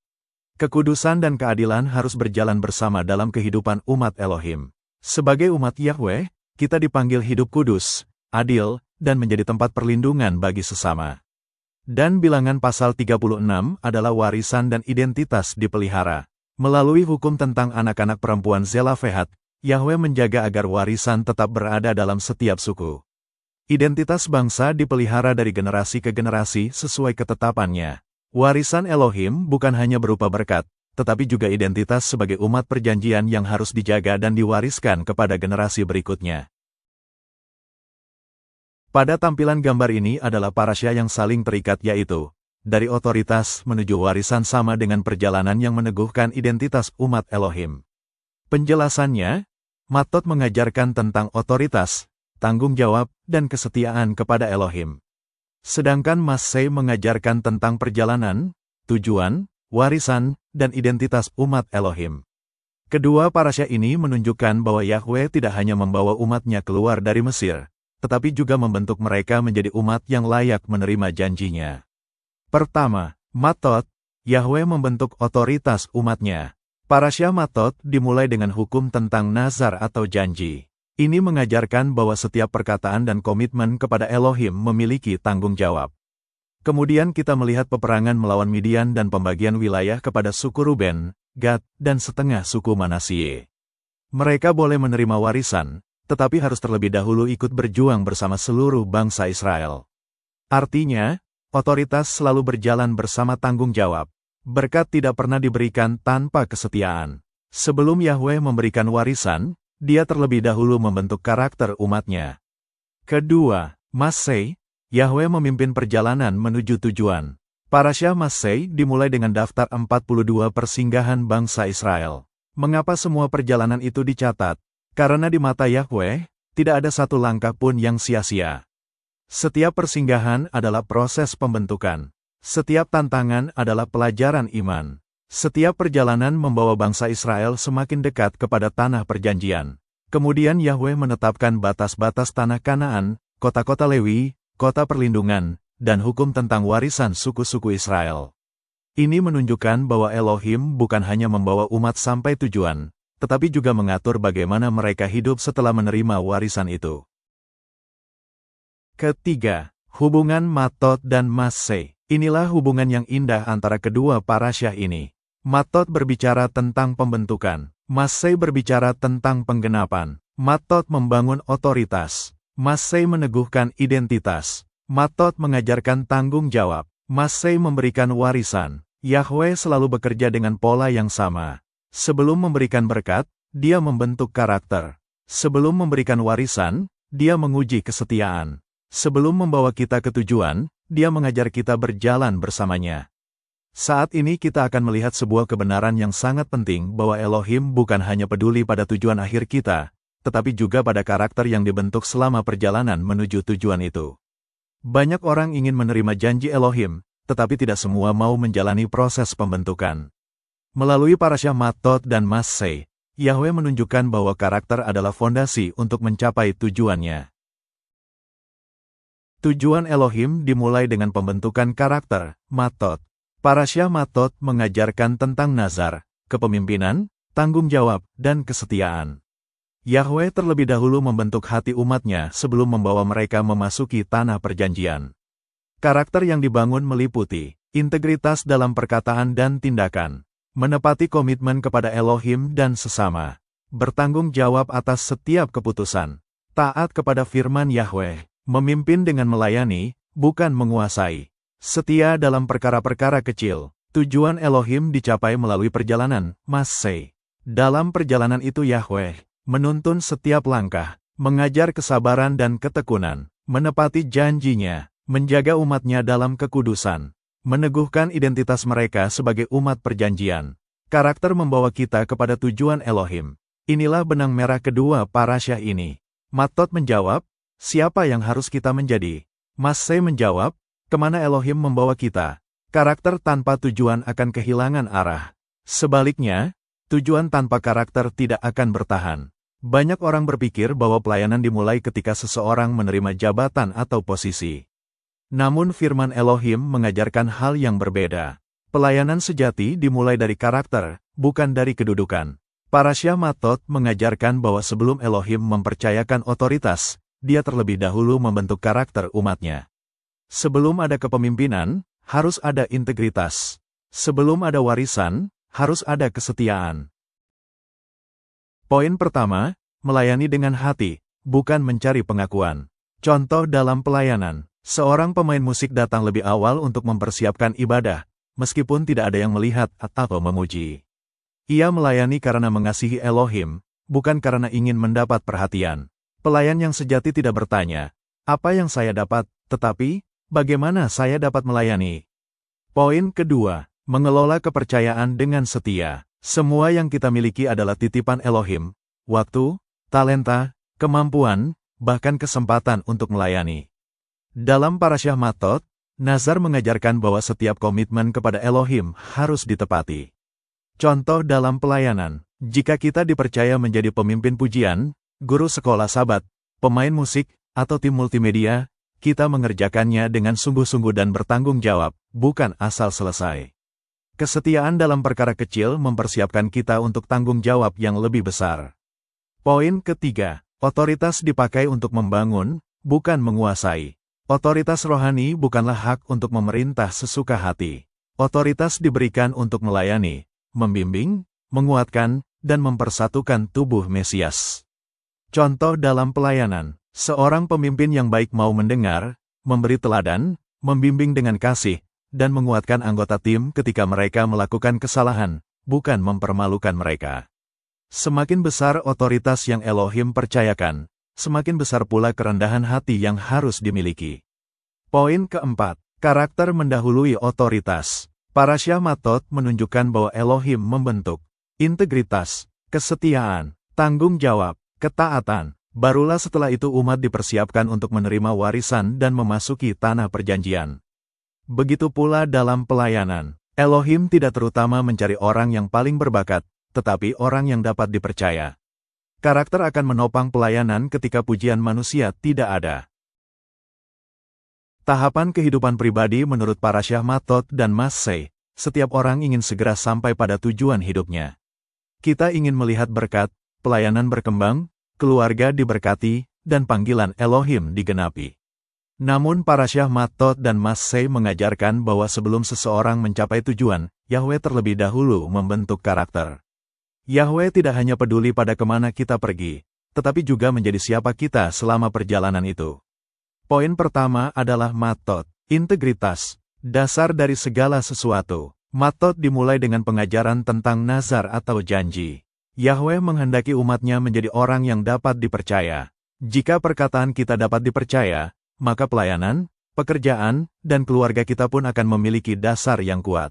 Kekudusan dan keadilan harus berjalan bersama dalam kehidupan umat Elohim. Sebagai umat Yahweh, kita dipanggil hidup kudus, adil, dan menjadi tempat perlindungan bagi sesama. Dan Bilangan pasal 36 adalah warisan dan identitas dipelihara. Melalui hukum tentang anak-anak perempuan Zelafehat, Yahweh menjaga agar warisan tetap berada dalam setiap suku. Identitas bangsa dipelihara dari generasi ke generasi sesuai ketetapannya. Warisan Elohim bukan hanya berupa berkat, tetapi juga identitas sebagai umat perjanjian yang harus dijaga dan diwariskan kepada generasi berikutnya. Pada tampilan gambar ini adalah parasya yang saling terikat, yaitu dari otoritas menuju warisan sama dengan perjalanan yang meneguhkan identitas umat Elohim. Penjelasannya, Matot mengajarkan tentang otoritas, tanggung jawab, dan kesetiaan kepada Elohim. Sedangkan Massei mengajarkan tentang perjalanan, tujuan, warisan, dan identitas umat Elohim. Kedua parasya ini menunjukkan bahwa Yahweh tidak hanya membawa umatnya keluar dari Mesir, tetapi juga membentuk mereka menjadi umat yang layak menerima janjinya. Pertama, Matot, Yahweh membentuk otoritas umatnya. Parasya Matot dimulai dengan hukum tentang nazar atau janji. Ini mengajarkan bahwa setiap perkataan dan komitmen kepada Elohim memiliki tanggung jawab. Kemudian kita melihat peperangan melawan Midian dan pembagian wilayah kepada suku Ruben, Gad, dan setengah suku Manasye. Mereka boleh menerima warisan, tetapi harus terlebih dahulu ikut berjuang bersama seluruh bangsa Israel. Artinya, otoritas selalu berjalan bersama tanggung jawab. Berkat tidak pernah diberikan tanpa kesetiaan. Sebelum Yahweh memberikan warisan, Dia terlebih dahulu membentuk karakter umatnya. Kedua, Massei, Yahweh memimpin perjalanan menuju tujuan. Parasya Massei dimulai dengan daftar 42 persinggahan bangsa Israel. Mengapa semua perjalanan itu dicatat? Karena di mata Yahweh, tidak ada satu langkah pun yang sia-sia. Setiap persinggahan adalah proses pembentukan. Setiap tantangan adalah pelajaran iman. Setiap perjalanan membawa bangsa Israel semakin dekat kepada tanah perjanjian. Kemudian Yahweh menetapkan batas-batas tanah Kanaan, kota-kota Lewi, kota perlindungan, dan hukum tentang warisan suku-suku Israel. Ini menunjukkan bahwa Elohim bukan hanya membawa umat sampai tujuan, tetapi juga mengatur bagaimana mereka hidup setelah menerima warisan itu. Ketiga, hubungan Matot dan Massei. Inilah hubungan yang indah antara kedua parasya ini. Matot berbicara tentang pembentukan, Massei berbicara tentang penggenapan. Matot membangun otoritas, Massei meneguhkan identitas. Matot mengajarkan tanggung jawab, Massei memberikan warisan. Yahweh selalu bekerja dengan pola yang sama. Sebelum memberikan berkat, Dia membentuk karakter. Sebelum memberikan warisan, Dia menguji kesetiaan. Sebelum membawa kita ke tujuan, Dia mengajar kita berjalan bersamanya. Saat ini kita akan melihat sebuah kebenaran yang sangat penting bahwa Elohim bukan hanya peduli pada tujuan akhir kita, tetapi juga pada karakter yang dibentuk selama perjalanan menuju tujuan itu. Banyak orang ingin menerima janji Elohim, tetapi tidak semua mau menjalani proses pembentukan. Melalui parasya Matot dan Massei, Yahweh menunjukkan bahwa karakter adalah fondasi untuk mencapai tujuannya. Tujuan Elohim dimulai dengan pembentukan karakter, Matot. Parasya Matot mengajarkan tentang nazar, kepemimpinan, tanggung jawab, dan kesetiaan. Yahweh terlebih dahulu membentuk hati umatnya sebelum membawa mereka memasuki tanah perjanjian. Karakter yang dibangun meliputi integritas dalam perkataan dan tindakan, menepati komitmen kepada Elohim dan sesama, bertanggung jawab atas setiap keputusan, taat kepada firman Yahweh, memimpin dengan melayani, bukan menguasai. Setia dalam perkara-perkara kecil, tujuan Elohim dicapai melalui perjalanan, Massei. Dalam perjalanan itu Yahweh menuntun setiap langkah, mengajar kesabaran dan ketekunan, menepati janjinya, menjaga umatnya dalam kekudusan, meneguhkan identitas mereka sebagai umat perjanjian. Karakter membawa kita kepada tujuan Elohim. Inilah benang merah kedua parasyah ini. Matot menjawab, siapa yang harus kita menjadi? Massei menjawab, kemana Elohim membawa kita? Karakter tanpa tujuan akan kehilangan arah. Sebaliknya, tujuan tanpa karakter tidak akan bertahan. Banyak orang berpikir bahwa pelayanan dimulai ketika seseorang menerima jabatan atau posisi. Namun firman Elohim mengajarkan hal yang berbeda. Pelayanan sejati dimulai dari karakter, bukan dari kedudukan. Parasyah Matot mengajarkan bahwa sebelum Elohim mempercayakan otoritas, Dia terlebih dahulu membentuk karakter umatnya. Sebelum ada kepemimpinan, harus ada integritas. Sebelum ada warisan, harus ada kesetiaan. Poin pertama, melayani dengan hati, bukan mencari pengakuan. Contoh dalam pelayanan, seorang pemain musik datang lebih awal untuk mempersiapkan ibadah, meskipun tidak ada yang melihat atau memuji. Ia melayani karena mengasihi Elohim, bukan karena ingin mendapat perhatian. Pelayan yang sejati tidak bertanya, apa yang saya dapat, tetapi, bagaimana saya dapat melayani? Poin kedua, mengelola kepercayaan dengan setia. Semua yang kita miliki adalah titipan Elohim, waktu, talenta, kemampuan, bahkan kesempatan untuk melayani. Dalam parasyah Matot, Nazar mengajarkan bahwa setiap komitmen kepada Elohim harus ditepati. Contoh dalam pelayanan, jika kita dipercaya menjadi pemimpin pujian, guru sekolah sabat, pemain musik, atau tim multimedia, kita mengerjakannya dengan sungguh-sungguh dan bertanggung jawab, bukan asal selesai. Kesetiaan dalam perkara kecil mempersiapkan kita untuk tanggung jawab yang lebih besar. Poin ketiga, otoritas dipakai untuk membangun, bukan menguasai. Otoritas rohani bukanlah hak untuk memerintah sesuka hati. Otoritas diberikan untuk melayani, membimbing, menguatkan, dan mempersatukan tubuh Mesias. Contoh dalam pelayanan, seorang pemimpin yang baik mau mendengar, memberi teladan, membimbing dengan kasih, dan menguatkan anggota tim ketika mereka melakukan kesalahan, bukan mempermalukan mereka. Semakin besar otoritas yang Elohim percayakan, semakin besar pula kerendahan hati yang harus dimiliki. Poin keempat, karakter mendahului otoritas. Parasyah Matot menunjukkan bahwa Elohim membentuk integritas, kesetiaan, tanggung jawab, ketaatan. Barulah setelah itu umat dipersiapkan untuk menerima warisan dan memasuki tanah perjanjian. Begitu pula dalam pelayanan. Elohim tidak terutama mencari orang yang paling berbakat, tetapi orang yang dapat dipercaya. Karakter akan menopang pelayanan ketika pujian manusia tidak ada. Tahapan kehidupan pribadi menurut parasyah Matot dan Massei, setiap orang ingin segera sampai pada tujuan hidupnya. Kita ingin melihat berkat, pelayanan berkembang, keluarga diberkati, dan panggilan Elohim digenapi. Namun parasyah Matot dan Massei mengajarkan bahwa sebelum seseorang mencapai tujuan, Yahweh terlebih dahulu membentuk karakter. Yahweh tidak hanya peduli pada kemana kita pergi, tetapi juga menjadi siapa kita selama perjalanan itu. Poin pertama adalah Matot, integritas, dasar dari segala sesuatu. Matot dimulai dengan pengajaran tentang nazar atau janji. Yahweh menghendaki umatnya menjadi orang yang dapat dipercaya. Jika perkataan kita dapat dipercaya, maka pelayanan, pekerjaan, dan keluarga kita pun akan memiliki dasar yang kuat.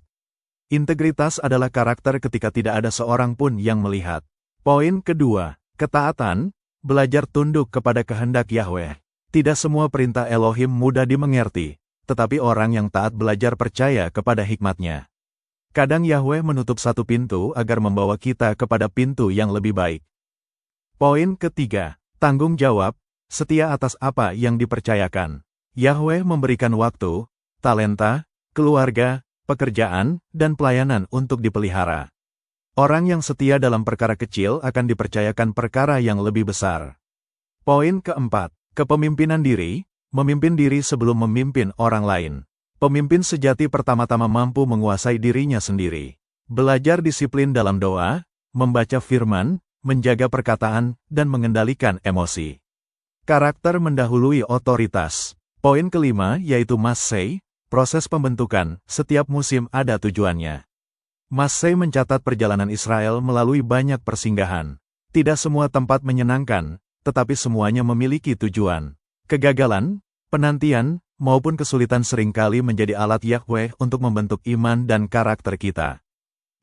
Integritas adalah karakter ketika tidak ada seorang pun yang melihat. Poin kedua, ketaatan, belajar tunduk kepada kehendak Yahweh. Tidak semua perintah Elohim mudah dimengerti, tetapi orang yang taat belajar percaya kepada hikmat-Nya. Kadang Yahweh menutup satu pintu agar membawa kita kepada pintu yang lebih baik. Poin ketiga, tanggung jawab, setia atas apa yang dipercayakan. Yahweh memberikan waktu, talenta, keluarga, pekerjaan, dan pelayanan untuk dipelihara. Orang yang setia dalam perkara kecil akan dipercayakan perkara yang lebih besar. Poin keempat, kepemimpinan diri, memimpin diri sebelum memimpin orang lain. Pemimpin sejati pertama-tama mampu menguasai dirinya sendiri. Belajar disiplin dalam doa, membaca firman, menjaga perkataan, dan mengendalikan emosi. Karakter mendahului otoritas. Poin kelima yaitu Massei, proses pembentukan, setiap musim ada tujuannya. Massei mencatat perjalanan Israel melalui banyak persinggahan. Tidak semua tempat menyenangkan, tetapi semuanya memiliki tujuan. Kegagalan, penantian, maupun kesulitan seringkali menjadi alat Yahweh untuk membentuk iman dan karakter kita.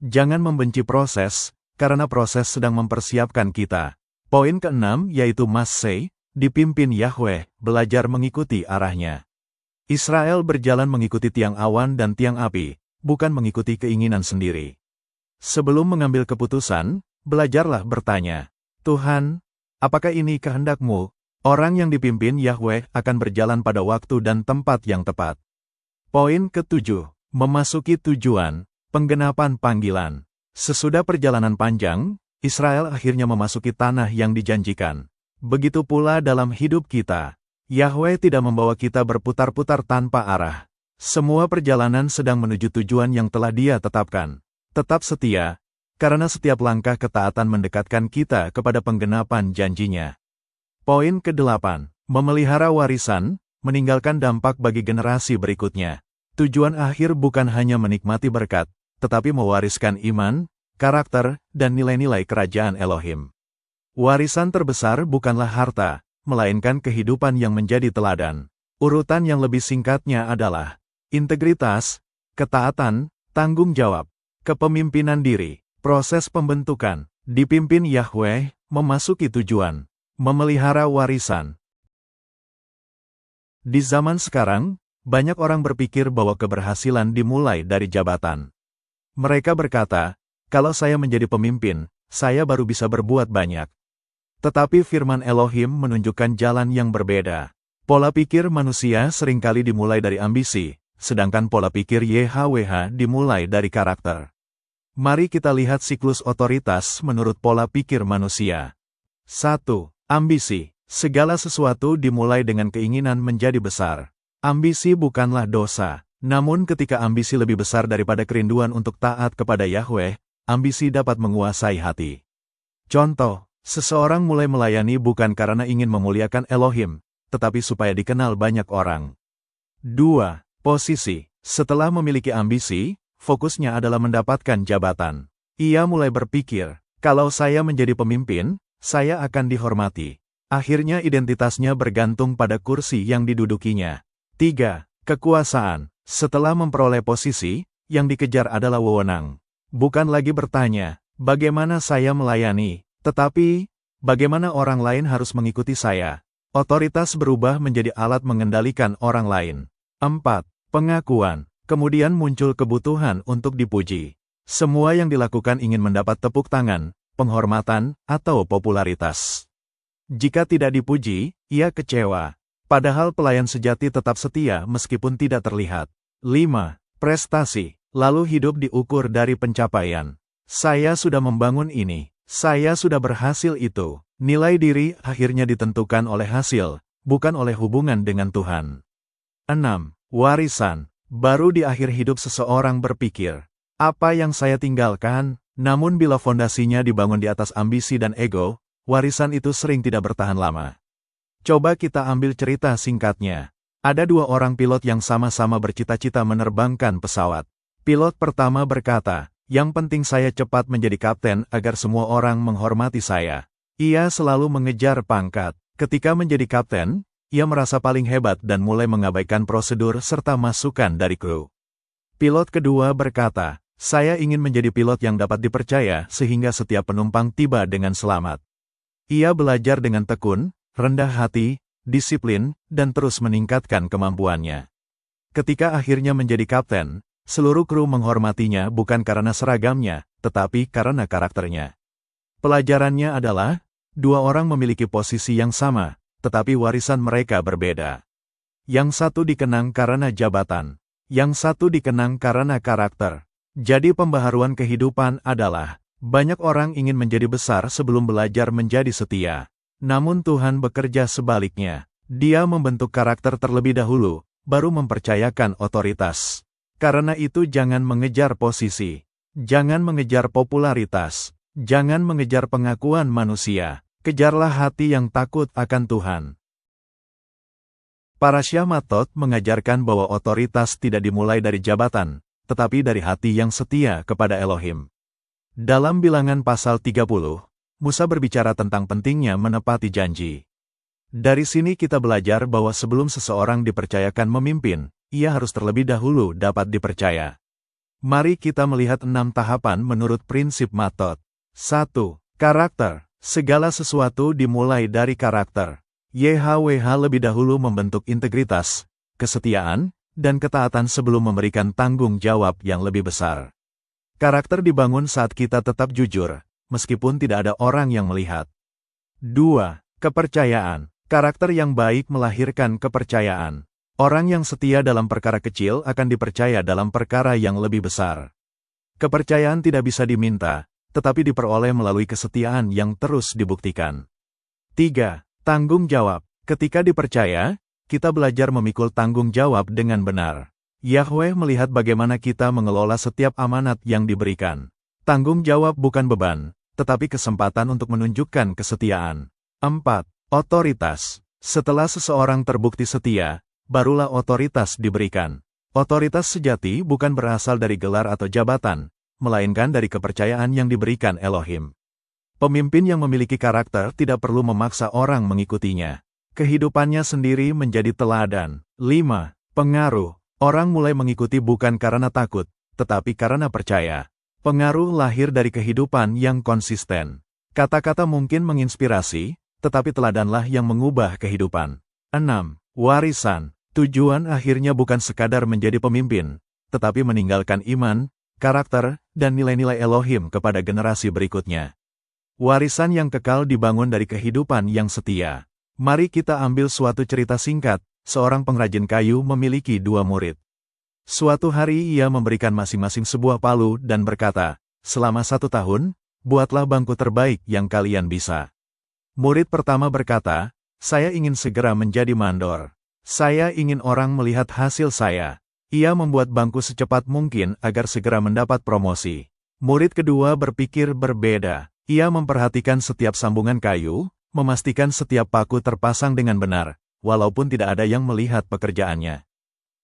Jangan membenci proses, karena proses sedang mempersiapkan kita. Poin ke-6 yaitu Maseh, dipimpin Yahweh, belajar mengikuti arahnya. Israel berjalan mengikuti tiang awan dan tiang api, bukan mengikuti keinginan sendiri. Sebelum mengambil keputusan, belajarlah bertanya, Tuhan, apakah ini kehendak-Mu? Orang yang dipimpin Yahweh akan berjalan pada waktu dan tempat yang tepat. Poin ke-7, memasuki tujuan, penggenapan panggilan. Sesudah perjalanan panjang, Israel akhirnya memasuki tanah yang dijanjikan. Begitu pula dalam hidup kita. Yahweh tidak membawa kita berputar-putar tanpa arah. Semua perjalanan sedang menuju tujuan yang telah Dia tetapkan. Tetap setia, karena setiap langkah ketaatan mendekatkan kita kepada penggenapan janjinya. Poin ke-8, memelihara warisan, meninggalkan dampak bagi generasi berikutnya. Tujuan akhir bukan hanya menikmati berkat, tetapi mewariskan iman, karakter, dan nilai-nilai kerajaan Elohim. Warisan terbesar bukanlah harta, melainkan kehidupan yang menjadi teladan. Urutan yang lebih singkatnya adalah integritas, ketaatan, tanggung jawab, kepemimpinan diri, proses pembentukan, dipimpin Yahweh, memasuki tujuan, memelihara warisan. Di zaman sekarang, banyak orang berpikir bahwa keberhasilan dimulai dari jabatan. Mereka berkata, kalau saya menjadi pemimpin, saya baru bisa berbuat banyak. Tetapi firman Elohim menunjukkan jalan yang berbeda. Pola pikir manusia seringkali dimulai dari ambisi, sedangkan pola pikir YHWH dimulai dari karakter. Mari kita lihat siklus otoritas menurut pola pikir manusia. 1. Ambisi. Segala sesuatu dimulai dengan keinginan menjadi besar. Ambisi bukanlah dosa, namun ketika ambisi lebih besar daripada kerinduan untuk taat kepada Yahweh, ambisi dapat menguasai hati. Contoh, seseorang mulai melayani bukan karena ingin memuliakan Elohim, tetapi supaya dikenal banyak orang. 2. Posisi. Setelah memiliki ambisi, fokusnya adalah mendapatkan jabatan. Ia mulai berpikir, kalau saya menjadi pemimpin, saya akan dihormati. Akhirnya identitasnya bergantung pada kursi yang didudukinya. 3. Kekuasaan. Setelah memperoleh posisi, yang dikejar adalah wewenang. Bukan lagi bertanya, bagaimana saya melayani, tetapi, bagaimana orang lain harus mengikuti saya. Otoritas berubah menjadi alat mengendalikan orang lain. 4. Pengakuan. Kemudian muncul kebutuhan untuk dipuji. Semua yang dilakukan ingin mendapat tepuk tangan, penghormatan, atau popularitas. Jika tidak dipuji, ia kecewa. Padahal pelayan sejati tetap setia meskipun tidak terlihat. 5. Prestasi. Lalu hidup diukur dari pencapaian. Saya sudah membangun ini. Saya sudah berhasil itu. Nilai diri akhirnya ditentukan oleh hasil, bukan oleh hubungan dengan Tuhan. 6. Warisan. Baru di akhir hidup seseorang berpikir, apa yang saya tinggalkan? Namun bila fondasinya dibangun di atas ambisi dan ego, warisan itu sering tidak bertahan lama. Coba kita ambil cerita singkatnya. Ada dua orang pilot yang sama-sama bercita-cita menerbangkan pesawat. Pilot pertama berkata, yang penting saya cepat menjadi kapten agar semua orang menghormati saya. Ia selalu mengejar pangkat. Ketika menjadi kapten, ia merasa paling hebat dan mulai mengabaikan prosedur serta masukan dari kru. Pilot kedua berkata, saya ingin menjadi pilot yang dapat dipercaya sehingga setiap penumpang tiba dengan selamat. Ia belajar dengan tekun, rendah hati, disiplin, dan terus meningkatkan kemampuannya. Ketika akhirnya menjadi kapten, seluruh kru menghormatinya bukan karena seragamnya, tetapi karena karakternya. Pelajarannya adalah, dua orang memiliki posisi yang sama, tetapi warisan mereka berbeda. Yang satu dikenang karena jabatan, yang satu dikenang karena karakter. Jadi pembaharuan kehidupan adalah, banyak orang ingin menjadi besar sebelum belajar menjadi setia. Namun Tuhan bekerja sebaliknya. Dia membentuk karakter terlebih dahulu, baru mempercayakan otoritas. Karena itu jangan mengejar posisi. Jangan mengejar popularitas. Jangan mengejar pengakuan manusia. Kejarlah hati yang takut akan Tuhan. Parasya Matot mengajarkan bahwa otoritas tidak dimulai dari jabatan, tetapi dari hati yang setia kepada Elohim. Dalam Bilangan pasal 30, Musa berbicara tentang pentingnya menepati janji. Dari sini kita belajar bahwa sebelum seseorang dipercayakan memimpin, ia harus terlebih dahulu dapat dipercaya. Mari kita melihat 6 tahapan menurut prinsip Matot. 1. Karakter. Segala sesuatu dimulai dari karakter. YHWH lebih dahulu membentuk integritas, kesetiaan, dan ketaatan sebelum memberikan tanggung jawab yang lebih besar. Karakter dibangun saat kita tetap jujur, meskipun tidak ada orang yang melihat. 2. Kepercayaan. Karakter yang baik melahirkan kepercayaan. Orang yang setia dalam perkara kecil akan dipercaya dalam perkara yang lebih besar. Kepercayaan tidak bisa diminta, tetapi diperoleh melalui kesetiaan yang terus dibuktikan. 3. Tanggung jawab. Ketika dipercaya, kita belajar memikul tanggung jawab dengan benar. Yahweh melihat bagaimana kita mengelola setiap amanat yang diberikan. Tanggung jawab bukan beban, tetapi kesempatan untuk menunjukkan kesetiaan. 4. Otoritas. Setelah seseorang terbukti setia, barulah otoritas diberikan. Otoritas sejati bukan berasal dari gelar atau jabatan, melainkan dari kepercayaan yang diberikan Elohim. Pemimpin yang memiliki karakter tidak perlu memaksa orang mengikutinya. Kehidupannya sendiri menjadi teladan. 5. Pengaruh. Orang mulai mengikuti bukan karena takut, tetapi karena percaya. Pengaruh lahir dari kehidupan yang konsisten. Kata-kata mungkin menginspirasi, tetapi teladanlah yang mengubah kehidupan. 6. Warisan. Tujuan akhirnya bukan sekadar menjadi pemimpin, tetapi meninggalkan iman, karakter, dan nilai-nilai Elohim kepada generasi berikutnya. Warisan yang kekal dibangun dari kehidupan yang setia. Mari kita ambil suatu cerita singkat. Seorang pengrajin kayu memiliki 2 murid. Suatu hari ia memberikan masing-masing sebuah palu dan berkata, "Selama 1 tahun, buatlah bangku terbaik yang kalian bisa." Murid pertama berkata, "Saya ingin segera menjadi mandor. Saya ingin orang melihat hasil saya." Ia membuat bangku secepat mungkin agar segera mendapat promosi. Murid kedua berpikir berbeda. Ia memperhatikan setiap sambungan kayu, memastikan setiap paku terpasang dengan benar, walaupun tidak ada yang melihat pekerjaannya.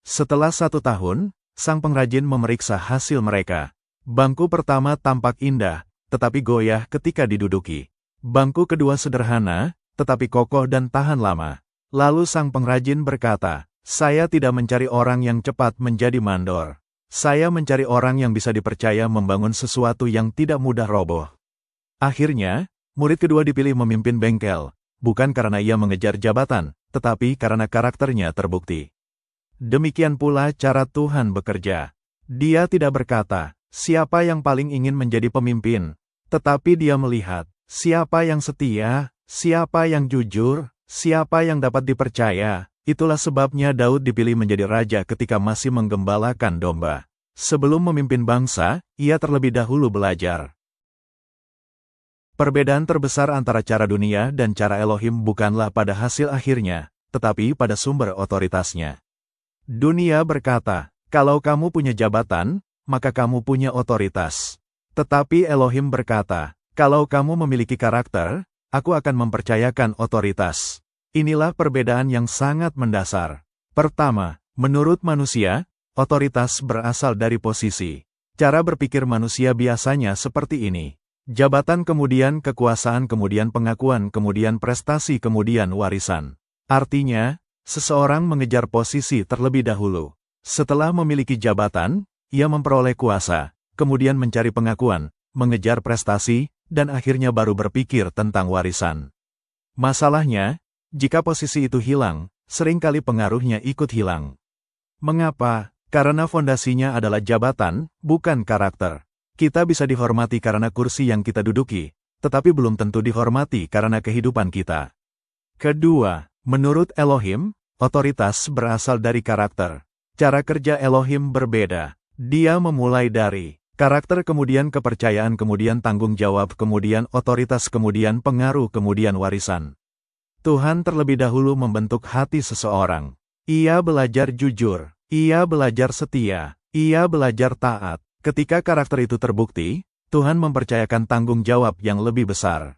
Setelah 1 tahun, sang pengrajin memeriksa hasil mereka. Bangku pertama tampak indah, tetapi goyah ketika diduduki. Bangku kedua sederhana, tetapi kokoh dan tahan lama. Lalu sang pengrajin berkata, "Saya tidak mencari orang yang cepat menjadi mandor. Saya mencari orang yang bisa dipercaya membangun sesuatu yang tidak mudah roboh." Akhirnya, murid kedua dipilih memimpin bengkel, bukan karena ia mengejar jabatan, tetapi karena karakternya terbukti. Demikian pula cara Tuhan bekerja. Dia tidak berkata, "Siapa yang paling ingin menjadi pemimpin?" Tetapi dia melihat, siapa yang setia, siapa yang jujur, siapa yang dapat dipercaya. Itulah sebabnya Daud dipilih menjadi raja ketika masih menggembalakan domba. Sebelum memimpin bangsa, ia terlebih dahulu belajar. Perbedaan terbesar antara cara dunia dan cara Elohim bukanlah pada hasil akhirnya, tetapi pada sumber otoritasnya. Dunia berkata, "Kalau kamu punya jabatan, maka kamu punya otoritas." Tetapi Elohim berkata, "Kalau kamu memiliki karakter, aku akan mempercayakan otoritas." Inilah perbedaan yang sangat mendasar. Pertama, menurut manusia, otoritas berasal dari posisi. Cara berpikir manusia biasanya seperti ini. Jabatan kemudian kekuasaan kemudian pengakuan kemudian prestasi kemudian warisan. Artinya, seseorang mengejar posisi terlebih dahulu. Setelah memiliki jabatan, ia memperoleh kuasa, kemudian mencari pengakuan, mengejar prestasi, dan akhirnya baru berpikir tentang warisan. Masalahnya, jika posisi itu hilang, seringkali pengaruhnya ikut hilang. Mengapa? Karena fondasinya adalah jabatan, bukan karakter. Kita bisa dihormati karena kursi yang kita duduki, tetapi belum tentu dihormati karena kehidupan kita. Kedua, menurut Elohim, otoritas berasal dari karakter. Cara kerja Elohim berbeda. Dia memulai dari karakter kemudian kepercayaan kemudian tanggung jawab kemudian otoritas kemudian pengaruh kemudian warisan. Tuhan terlebih dahulu membentuk hati seseorang. Ia belajar jujur, ia belajar setia, ia belajar taat. Ketika karakter itu terbukti, Tuhan mempercayakan tanggung jawab yang lebih besar.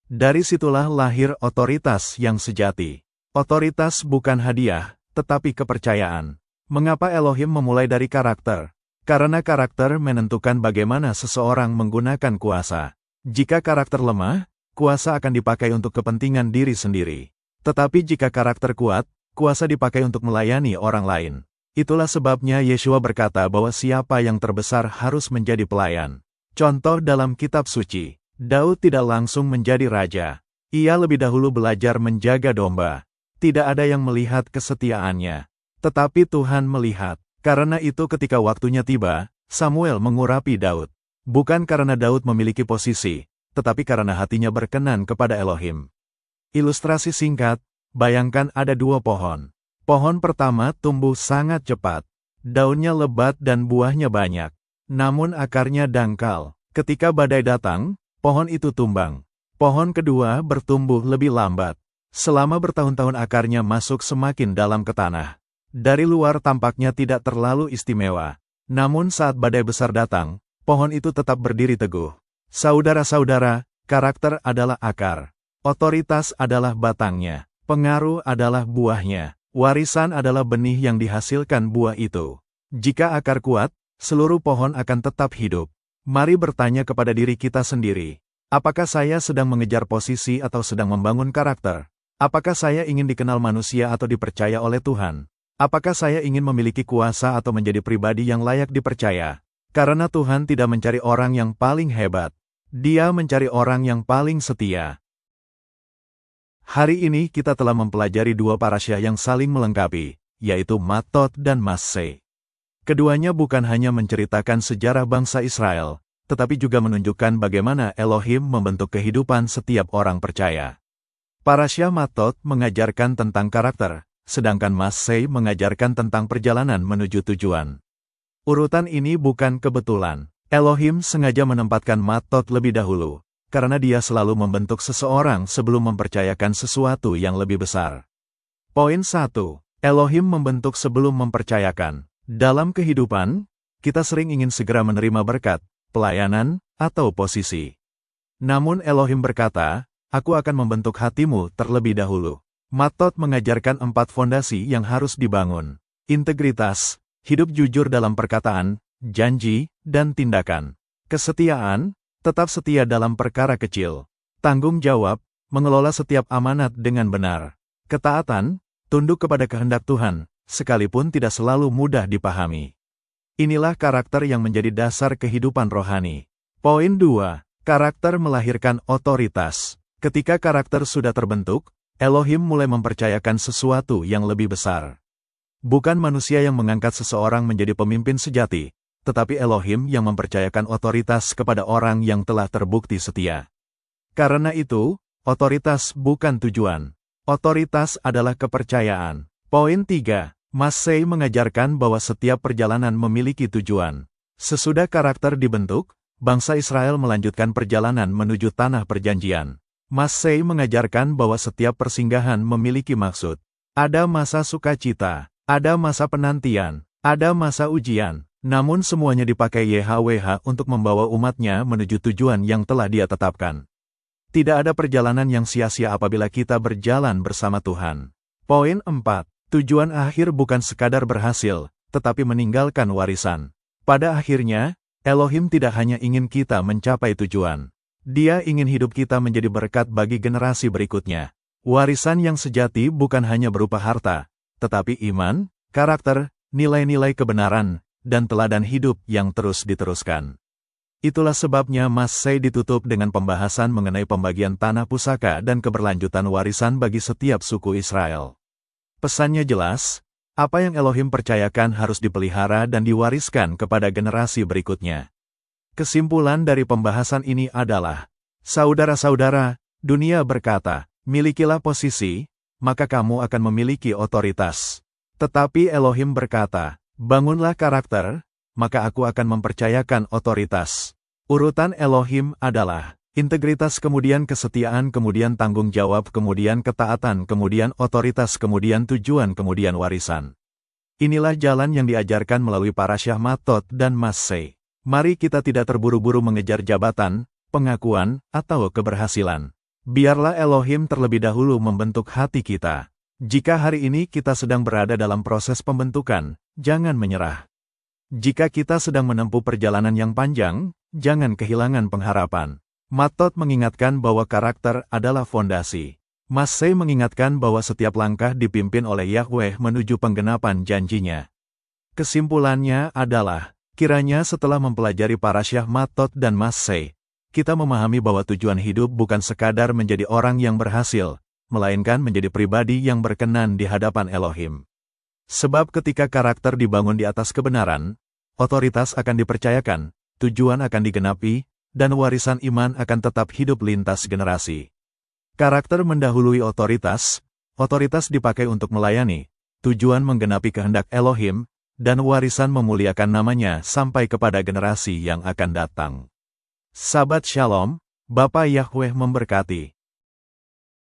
Dari situlah lahir otoritas yang sejati. Otoritas bukan hadiah, tetapi kepercayaan. Mengapa Elohim memulai dari karakter? Karena karakter menentukan bagaimana seseorang menggunakan kuasa. Jika karakter lemah, kuasa akan dipakai untuk kepentingan diri sendiri. Tetapi jika karakter kuat, kuasa dipakai untuk melayani orang lain. Itulah sebabnya Yeshua berkata bahwa siapa yang terbesar harus menjadi pelayan. Contoh dalam kitab suci, Daud tidak langsung menjadi raja. Ia lebih dahulu belajar menjaga domba. Tidak ada yang melihat kesetiaannya. Tetapi Tuhan melihat. Karena itu ketika waktunya tiba, Samuel mengurapi Daud. Bukan karena Daud memiliki posisi, tetapi karena hatinya berkenan kepada Elohim. Ilustrasi singkat, bayangkan ada dua pohon. Pohon pertama tumbuh sangat cepat. Daunnya lebat dan buahnya banyak. Namun akarnya dangkal. Ketika badai datang, pohon itu tumbang. Pohon kedua bertumbuh lebih lambat. Selama bertahun-tahun akarnya masuk semakin dalam ke tanah. Dari luar tampaknya tidak terlalu istimewa. Namun saat badai besar datang, pohon itu tetap berdiri teguh. Saudara-saudara, karakter adalah akar. Otoritas adalah batangnya. Pengaruh adalah buahnya. Warisan adalah benih yang dihasilkan buah itu. Jika akar kuat, seluruh pohon akan tetap hidup. Mari bertanya kepada diri kita sendiri. Apakah saya sedang mengejar posisi atau sedang membangun karakter? Apakah saya ingin dikenal manusia atau dipercaya oleh Tuhan? Apakah saya ingin memiliki kuasa atau menjadi pribadi yang layak dipercaya? Karena Tuhan tidak mencari orang yang paling hebat. Dia mencari orang yang paling setia. Hari ini kita telah mempelajari dua parasyah yang saling melengkapi, yaitu Matot dan Massei. Keduanya bukan hanya menceritakan sejarah bangsa Israel, tetapi juga menunjukkan bagaimana Elohim membentuk kehidupan setiap orang percaya. Parasyah Matot mengajarkan tentang karakter, sedangkan Massei mengajarkan tentang perjalanan menuju tujuan. Urutan ini bukan kebetulan. Elohim sengaja menempatkan Matot lebih dahulu, karena dia selalu membentuk seseorang sebelum mempercayakan sesuatu yang lebih besar. Poin 1. Elohim membentuk sebelum mempercayakan. Dalam kehidupan, kita sering ingin segera menerima berkat, pelayanan, atau posisi. Namun Elohim berkata, aku akan membentuk hatimu terlebih dahulu. Matot mengajarkan 4 fondasi yang harus dibangun. Integritas, hidup jujur dalam perkataan, janji, dan tindakan. Kesetiaan, tetap setia dalam perkara kecil. Tanggung jawab, mengelola setiap amanat dengan benar. Ketaatan, tunduk kepada kehendak Tuhan, sekalipun tidak selalu mudah dipahami. Inilah karakter yang menjadi dasar kehidupan rohani. Poin 2. Karakter melahirkan otoritas. Ketika karakter sudah terbentuk, Elohim mulai mempercayakan sesuatu yang lebih besar. Bukan manusia yang mengangkat seseorang menjadi pemimpin sejati, tetapi Elohim yang mempercayakan otoritas kepada orang yang telah terbukti setia. Karena itu, otoritas bukan tujuan. Otoritas adalah kepercayaan. Poin 3. Massei mengajarkan bahwa setiap perjalanan memiliki tujuan. Sesudah karakter dibentuk, bangsa Israel melanjutkan perjalanan menuju tanah perjanjian. Massei mengajarkan bahwa setiap persinggahan memiliki maksud. Ada masa sukacita, ada masa penantian, ada masa ujian. Namun semuanya dipakai YHWH untuk membawa umatnya menuju tujuan yang telah Dia tetapkan. Tidak ada perjalanan yang sia-sia apabila kita berjalan bersama Tuhan. Poin 4. Tujuan akhir bukan sekadar berhasil, tetapi meninggalkan warisan. Pada akhirnya, Elohim tidak hanya ingin kita mencapai tujuan. Dia ingin hidup kita menjadi berkat bagi generasi berikutnya. Warisan yang sejati bukan hanya berupa harta, tetapi iman, karakter, nilai-nilai kebenaran, dan teladan hidup yang terus diteruskan. Itulah sebabnya Massei ditutup dengan pembahasan mengenai pembagian tanah pusaka dan keberlanjutan warisan bagi setiap suku Israel. Pesannya jelas, apa yang Elohim percayakan harus dipelihara dan diwariskan kepada generasi berikutnya. Kesimpulan dari pembahasan ini adalah, saudara-saudara, dunia berkata, milikilah posisi, maka kamu akan memiliki otoritas. Tetapi Elohim berkata, bangunlah karakter, maka aku akan mempercayakan otoritas. Urutan Elohim adalah integritas, kemudian kesetiaan, kemudian tanggung jawab, kemudian ketaatan, kemudian otoritas, kemudian tujuan, kemudian warisan. Inilah jalan yang diajarkan melalui parasyah Matot dan Massei. Mari kita tidak terburu-buru mengejar jabatan, pengakuan, atau keberhasilan. Biarlah Elohim terlebih dahulu membentuk hati kita. Jika hari ini kita sedang berada dalam proses pembentukan, jangan menyerah. Jika kita sedang menempuh perjalanan yang panjang, jangan kehilangan pengharapan. Matot mengingatkan bahwa karakter adalah fondasi. Massey mengingatkan bahwa setiap langkah dipimpin oleh Yahweh menuju penggenapan janjinya. Kesimpulannya adalah, kiranya setelah mempelajari Parasyah Matot dan Massey, kita memahami bahwa tujuan hidup bukan sekadar menjadi orang yang berhasil, melainkan menjadi pribadi yang berkenan di hadapan Elohim. Sebab ketika karakter dibangun di atas kebenaran, otoritas akan dipercayakan, tujuan akan digenapi, dan warisan iman akan tetap hidup lintas generasi. Karakter mendahului otoritas, otoritas dipakai untuk melayani, tujuan menggenapi kehendak Elohim, dan warisan memuliakan namanya sampai kepada generasi yang akan datang. Sabat Shalom, Bapa Yahweh memberkati.